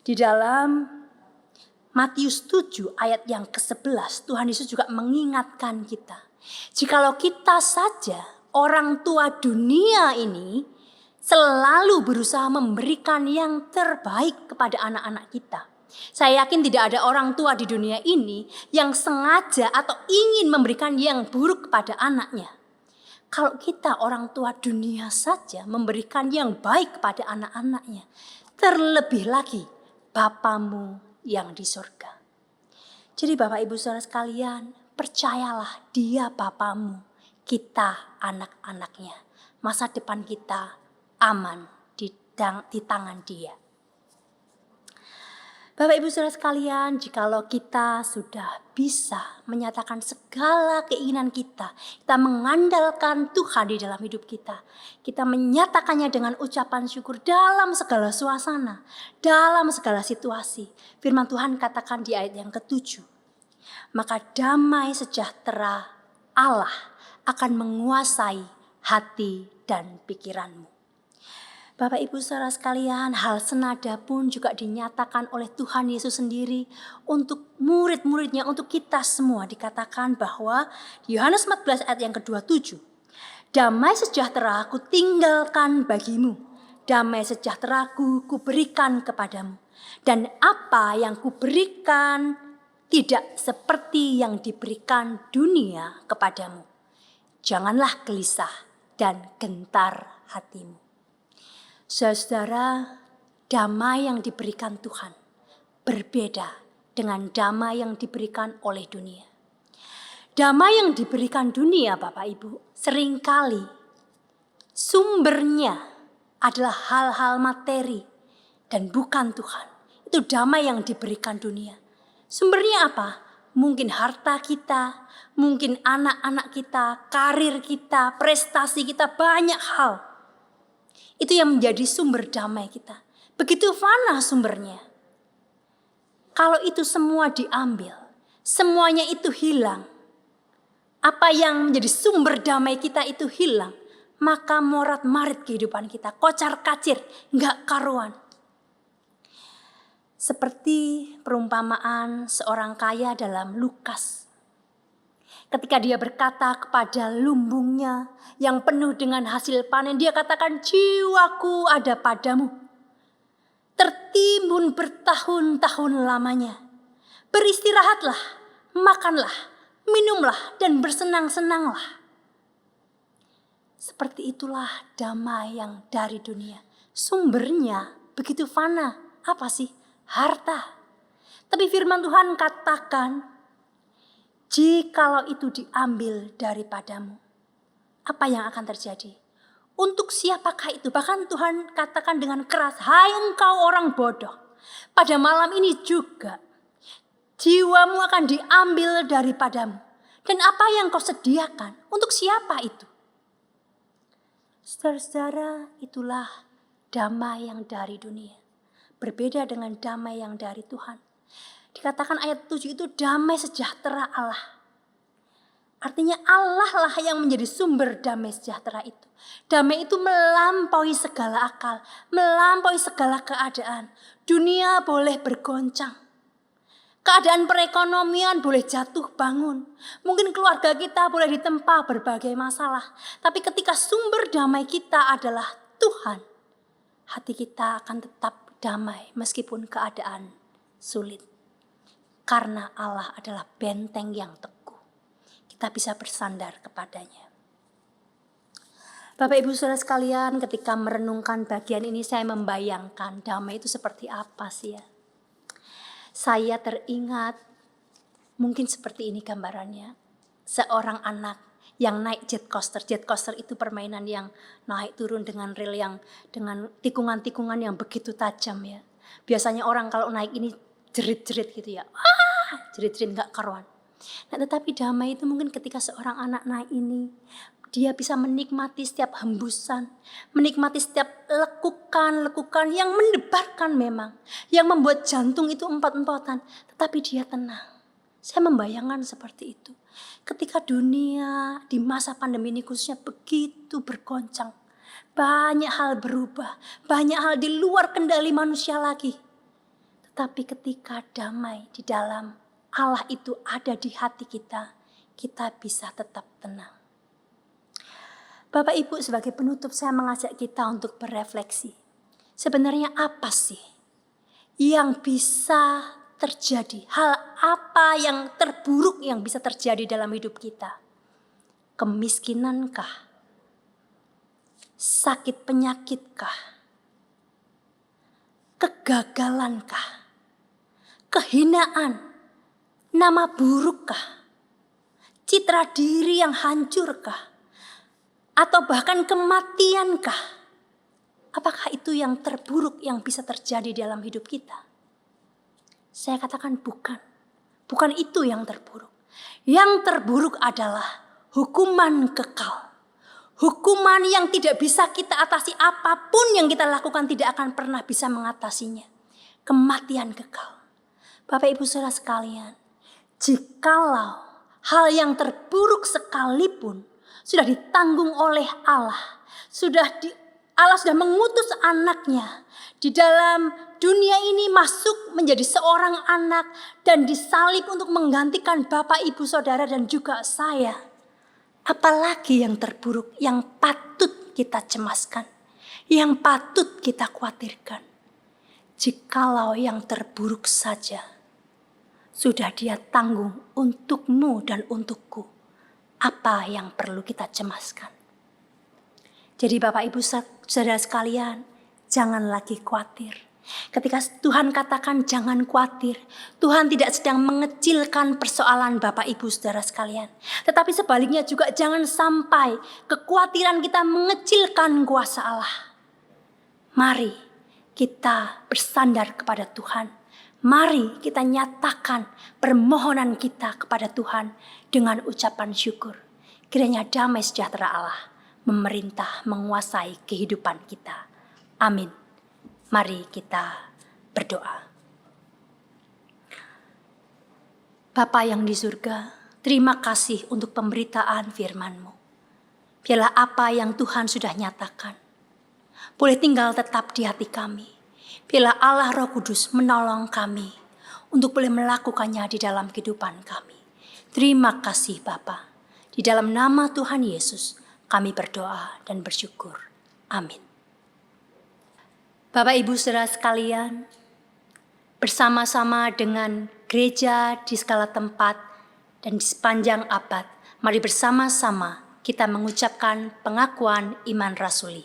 Di dalam Matius 7 ayat yang ke-11, Tuhan Yesus juga mengingatkan kita. Jikalau kita saja, orang tua dunia ini, selalu berusaha memberikan yang terbaik kepada anak-anak kita. Saya yakin tidak ada orang tua di dunia ini yang sengaja atau ingin memberikan yang buruk kepada anaknya. Kalau kita orang tua dunia saja memberikan yang baik kepada anak-anaknya, terlebih lagi Bapamu yang di surga. Jadi Bapak Ibu Saudara sekalian, percayalah Dia Bapamu, kita anak-anaknya. Masa depan kita aman di tangan Dia. Bapak Ibu Saudara sekalian, jikalau kita sudah bisa menyatakan segala keinginan kita mengandalkan Tuhan di dalam hidup kita menyatakannya dengan ucapan syukur dalam segala suasana, dalam segala situasi. Firman Tuhan katakan di ayat yang ke-7, maka damai sejahtera Allah akan menguasai hati dan pikiranmu. Bapak Ibu Saudara sekalian, hal senada pun juga dinyatakan oleh Tuhan Yesus sendiri untuk murid-muridnya, untuk kita semua. Dikatakan bahwa di Yohanes 14 ayat yang ke-27, damai sejahtera ku tinggalkan bagimu, damai sejahtera ku berikan kepadamu. Dan apa yang ku berikan tidak seperti yang diberikan dunia kepadamu. Janganlah gelisah dan gentar hatimu. Saudara, damai yang diberikan Tuhan berbeda dengan damai yang diberikan oleh dunia. Damai yang diberikan dunia, Bapak Ibu, seringkali sumbernya adalah hal-hal materi dan bukan Tuhan. Itu damai yang diberikan dunia. Sumbernya apa? Mungkin harta kita, mungkin anak-anak kita, karir kita, prestasi kita, banyak hal. Itu yang menjadi sumber damai kita. Begitu fana sumbernya. Kalau itu semua diambil, semuanya itu hilang. Apa yang menjadi sumber damai kita itu hilang. Maka morat-marit kehidupan kita, kocar-kacir, gak karuan. Seperti perumpamaan seorang kaya dalam Lukas. Ketika dia berkata kepada lumbungnya yang penuh dengan hasil panen, dia katakan, jiwaku ada padamu. Tertimbun bertahun-tahun lamanya. Beristirahatlah, makanlah, minumlah, dan bersenang-senanglah. Seperti itulah damai yang dari dunia. Sumbernya begitu fana. Apa sih? Harta. Tapi firman Tuhan katakan, jikalau itu diambil daripadamu, apa yang akan terjadi? Untuk siapakah itu? Bahkan Tuhan katakan dengan keras, hai engkau orang bodoh. Pada malam ini juga, jiwamu akan diambil daripadamu. Dan apa yang kau sediakan? Untuk siapa itu? Saudara-saudara, itulah damai yang dari dunia. Berbeda dengan damai yang dari Tuhan. Dikatakan ayat 7 itu damai sejahtera Allah. Artinya Allah lah yang menjadi sumber damai sejahtera itu. Damai itu melampaui segala akal, melampaui segala keadaan. Dunia boleh bergoncang. Keadaan perekonomian boleh jatuh bangun. Mungkin keluarga kita boleh ditempa berbagai masalah. Tapi ketika sumber damai kita adalah Tuhan, hati kita akan tetap damai meskipun keadaan sulit. Karena Allah adalah benteng yang teguh. Kita bisa bersandar kepadanya. Bapak Ibu Saudara sekalian, ketika merenungkan bagian ini saya membayangkan damai itu seperti apa sih ya. Saya teringat mungkin seperti ini gambarannya. Seorang anak yang naik jet coaster. Jet coaster itu permainan yang naik turun dengan rel yang dengan tikungan-tikungan yang begitu tajam ya. Biasanya orang kalau naik ini jerit-jerit gitu ya. Jerit-jerit gak karuan. Nah, tetapi damai itu mungkin ketika seorang anak naik ini, dia bisa menikmati setiap hembusan, menikmati setiap lekukan yang mendebarkan memang, yang membuat jantung itu empot-empotan, tetapi dia tenang. Saya membayangkan seperti itu. Ketika dunia di masa pandemi ini khususnya begitu bergoncang, banyak hal berubah, banyak hal di luar kendali manusia lagi. Tetapi ketika damai di dalam Allah itu ada di hati kita, kita bisa tetap tenang. Bapak Ibu, sebagai penutup saya mengajak kita untuk berefleksi. Sebenarnya apa sih yang bisa terjadi? Hal apa yang terburuk yang bisa terjadi dalam hidup kita? Kemiskinankah? Sakit penyakitkah? Kegagalankah? Kehinaan? Nama burukkah? Citra diri yang hancurkah? Atau bahkan kematiankah? Apakah itu yang terburuk yang bisa terjadi dalam hidup kita? Saya katakan bukan. Bukan itu yang terburuk. Yang terburuk adalah hukuman kekal. Hukuman yang tidak bisa kita atasi, apapun yang kita lakukan tidak akan pernah bisa mengatasinya. Kematian kekal. Bapak Ibu Saudara sekalian, jikalau hal yang terburuk sekalipun sudah ditanggung oleh Allah, Allah sudah mengutus anaknya di dalam dunia ini masuk menjadi seorang anak dan disalib untuk menggantikan Bapak, Ibu, Saudara dan juga saya. Apalagi yang terburuk yang patut kita cemaskan, yang patut kita khawatirkan. Jikalau yang terburuk saja sudah Dia tanggung untukmu dan untukku, apa yang perlu kita cemaskan? Jadi Bapak Ibu Saudara sekalian, jangan lagi khawatir. Ketika Tuhan katakan jangan khawatir, Tuhan tidak sedang mengecilkan persoalan Bapak Ibu Saudara sekalian. Tetapi sebaliknya juga jangan sampai kekhawatiran kita mengecilkan kuasa Allah. Mari kita bersandar kepada Tuhan. Mari kita nyatakan permohonan kita kepada Tuhan dengan ucapan syukur. Kiranya damai sejahtera Allah memerintah menguasai kehidupan kita. Amin. Mari kita berdoa. Bapa yang di surga, terima kasih untuk pemberitaan firman-Mu. Biarlah apa yang Tuhan sudah nyatakan boleh tinggal tetap di hati kami. Biarlah Allah Roh Kudus menolong kami untuk boleh melakukannya di dalam kehidupan kami. Terima kasih Bapa. Di dalam nama Tuhan Yesus kami berdoa dan bersyukur. Amin. Bapak Ibu Saudara sekalian, bersama-sama dengan gereja di segala tempat dan di sepanjang abad, mari bersama-sama kita mengucapkan pengakuan iman rasuli.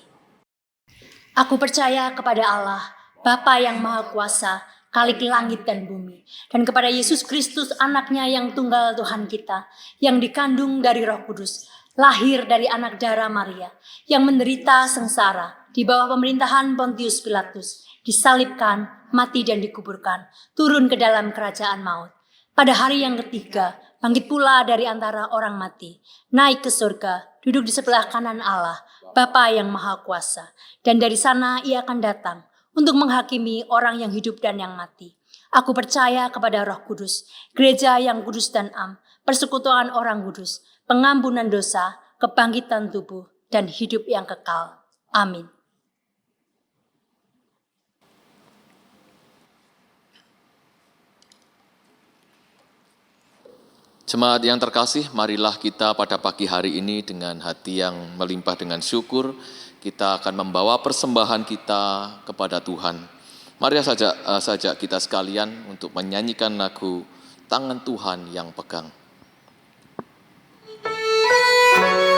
Aku percaya kepada Allah, Bapa yang Maha Kuasa, Khalik langit dan bumi, dan kepada Yesus Kristus anaknya yang tunggal Tuhan kita, yang dikandung dari Roh Kudus, lahir dari anak darah Maria, yang menderita sengsara di bawah pemerintahan Pontius Pilatus, disalibkan, mati dan dikuburkan, turun ke dalam kerajaan maut. Pada hari yang ketiga, bangkit pula dari antara orang mati, naik ke surga, duduk di sebelah kanan Allah, Bapa yang Maha Kuasa, dan dari sana Ia akan datang untuk menghakimi orang yang hidup dan yang mati. Aku percaya kepada Roh Kudus, gereja yang kudus dan am, persekutuan orang kudus, pengampunan dosa, kebangkitan tubuh, dan hidup yang kekal. Amin. Jemaat yang terkasih, marilah kita pada pagi hari ini dengan hati yang melimpah dengan syukur, kita akan membawa persembahan kita kepada Tuhan. Mari saja kita sekalian untuk menyanyikan lagu Tangan Tuhan yang Pegang. Karena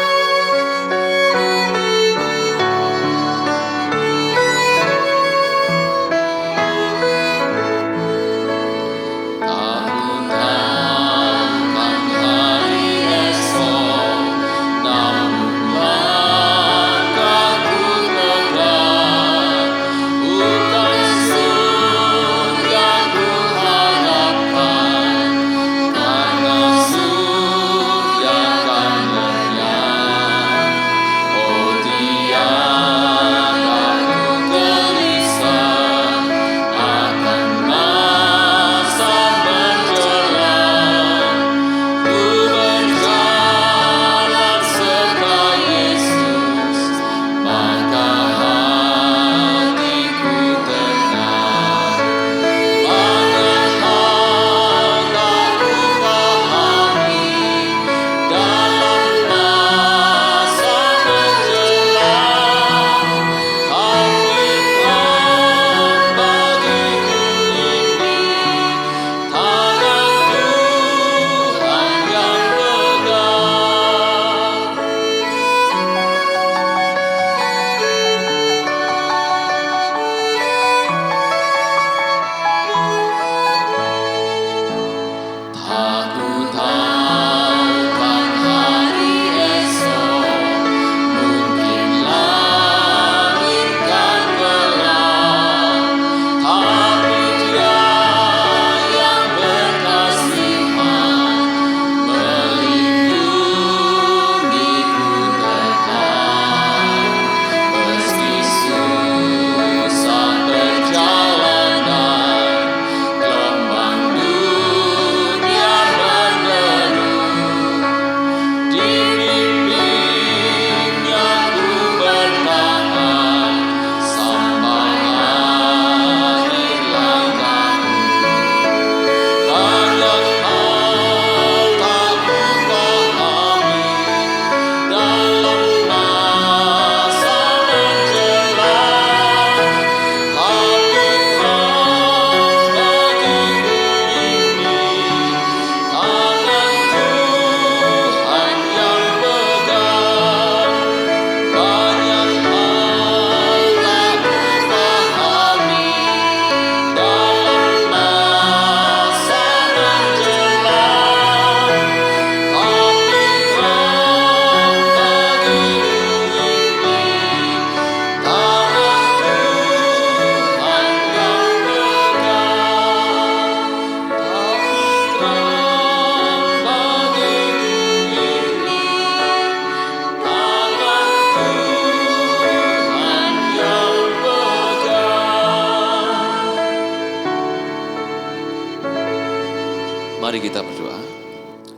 Mari kita berdoa.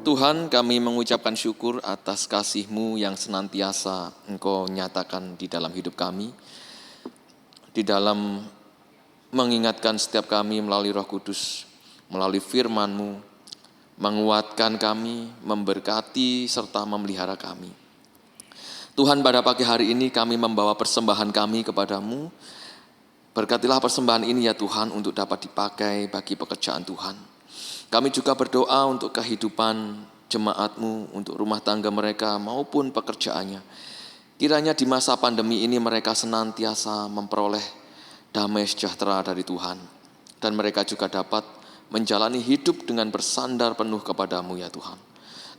Tuhan, kami mengucapkan syukur atas kasih-Mu yang senantiasa Engkau nyatakan di dalam hidup kami, di dalam mengingatkan setiap kami melalui Roh Kudus, melalui firman-Mu, menguatkan kami, memberkati, serta memelihara kami. Tuhan, pada pagi hari ini kami membawa persembahan kami kepadamu. Berkatilah persembahan ini ya Tuhan untuk dapat dipakai bagi pekerjaan Tuhan. Kami juga berdoa untuk kehidupan jemaat-Mu, untuk rumah tangga mereka maupun pekerjaannya. Kiranya di masa pandemi ini mereka senantiasa memperoleh damai sejahtera dari Tuhan. Dan mereka juga dapat menjalani hidup dengan bersandar penuh kepadamu ya Tuhan.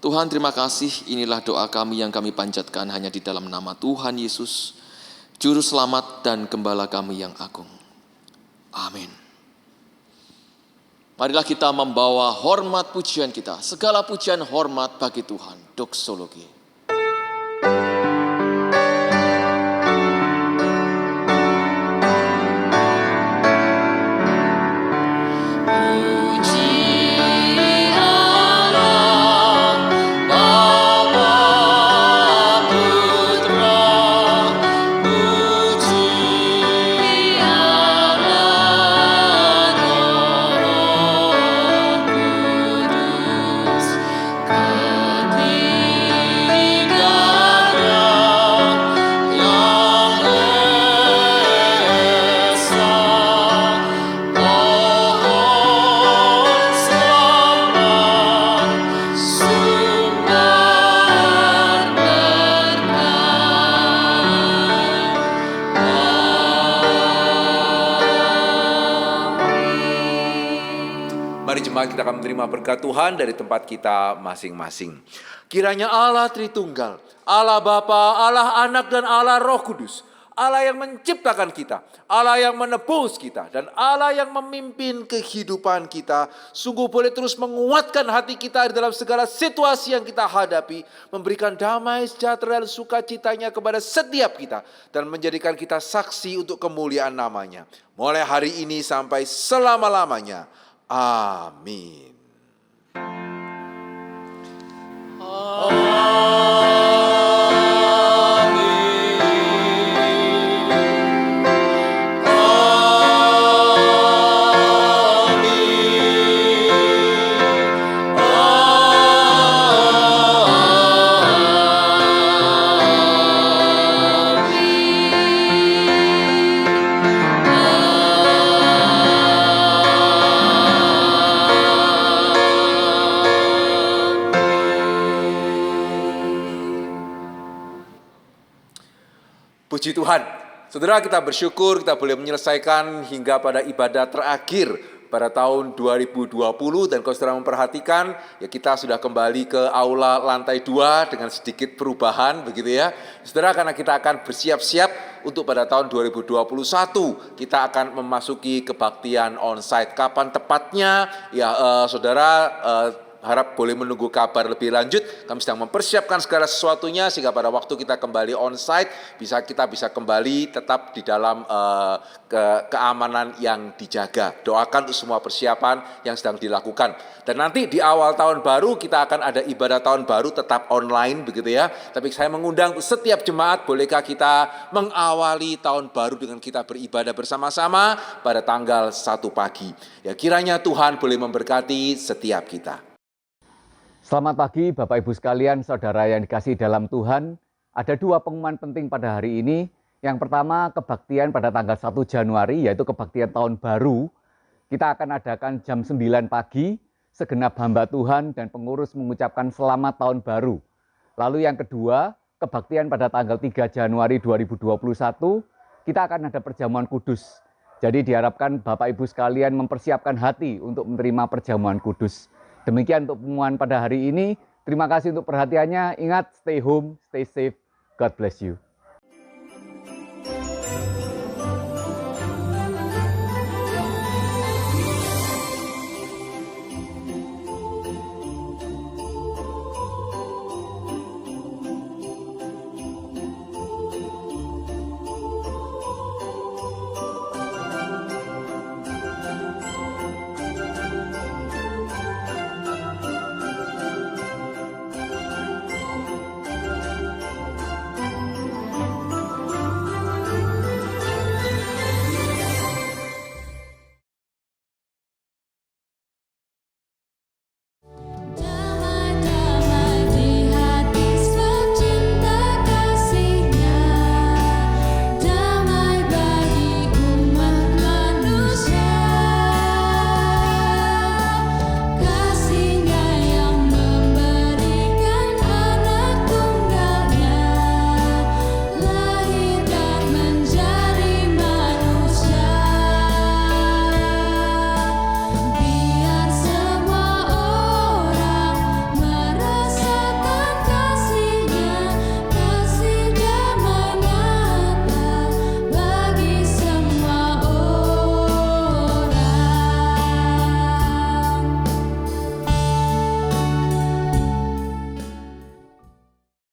Tuhan, terima kasih, inilah doa kami yang kami panjatkan hanya di dalam nama Tuhan Yesus, Juru Selamat dan Gembala kami yang agung. Amin. Marilah kita membawa hormat pujian kita. Segala pujian hormat bagi Tuhan. Doksologi. Mari jemaat kita akan menerima berkat Tuhan dari tempat kita masing-masing. Kiranya Allah Tritunggal, Allah Bapa, Allah Anak dan Allah Roh Kudus, Allah yang menciptakan kita, Allah yang menebus kita, dan Allah yang memimpin kehidupan kita, sungguh boleh terus menguatkan hati kita di dalam segala situasi yang kita hadapi, memberikan damai, sejahtera, dan sukacitanya kepada setiap kita, dan menjadikan kita saksi untuk kemuliaan namanya. Mulai hari ini sampai selama-lamanya. Amin. Puji Tuhan, saudara, kita bersyukur kita boleh menyelesaikan hingga pada ibadah terakhir pada tahun 2020, dan kalau saudara memperhatikan, ya kita sudah kembali ke aula lantai 2 dengan sedikit perubahan begitu ya. Saudara, karena kita akan bersiap-siap untuk pada tahun 2021, kita akan memasuki kebaktian onsite. Kapan tepatnya? Ya saudara, harap boleh menunggu kabar lebih lanjut. Kami sedang mempersiapkan segala sesuatunya sehingga pada waktu kita kembali onsite kita bisa kembali tetap di dalam keamanan yang dijaga. Doakan untuk semua persiapan yang sedang dilakukan. Dan nanti di awal tahun baru kita akan ada ibadah tahun baru tetap online begitu ya. Tapi saya mengundang setiap jemaat, bolehkah kita mengawali tahun baru dengan kita beribadah bersama-sama pada tanggal 1 pagi. Ya, kiranya Tuhan boleh memberkati setiap kita. Selamat pagi Bapak Ibu sekalian, saudara yang dikasihi dalam Tuhan. Ada 2 pengumuman penting pada hari ini. Yang pertama, kebaktian pada tanggal 1 Januari, yaitu kebaktian tahun baru. Kita akan adakan jam 9 pagi, segenap hamba Tuhan dan pengurus mengucapkan selamat tahun baru. Lalu yang kedua, kebaktian pada tanggal 3 Januari 2021, kita akan ada perjamuan kudus. Jadi diharapkan Bapak Ibu sekalian mempersiapkan hati untuk menerima perjamuan kudus. Demikian untuk pengumuman pada hari ini. Terima kasih untuk perhatiannya. Ingat, stay home, stay safe. God bless you.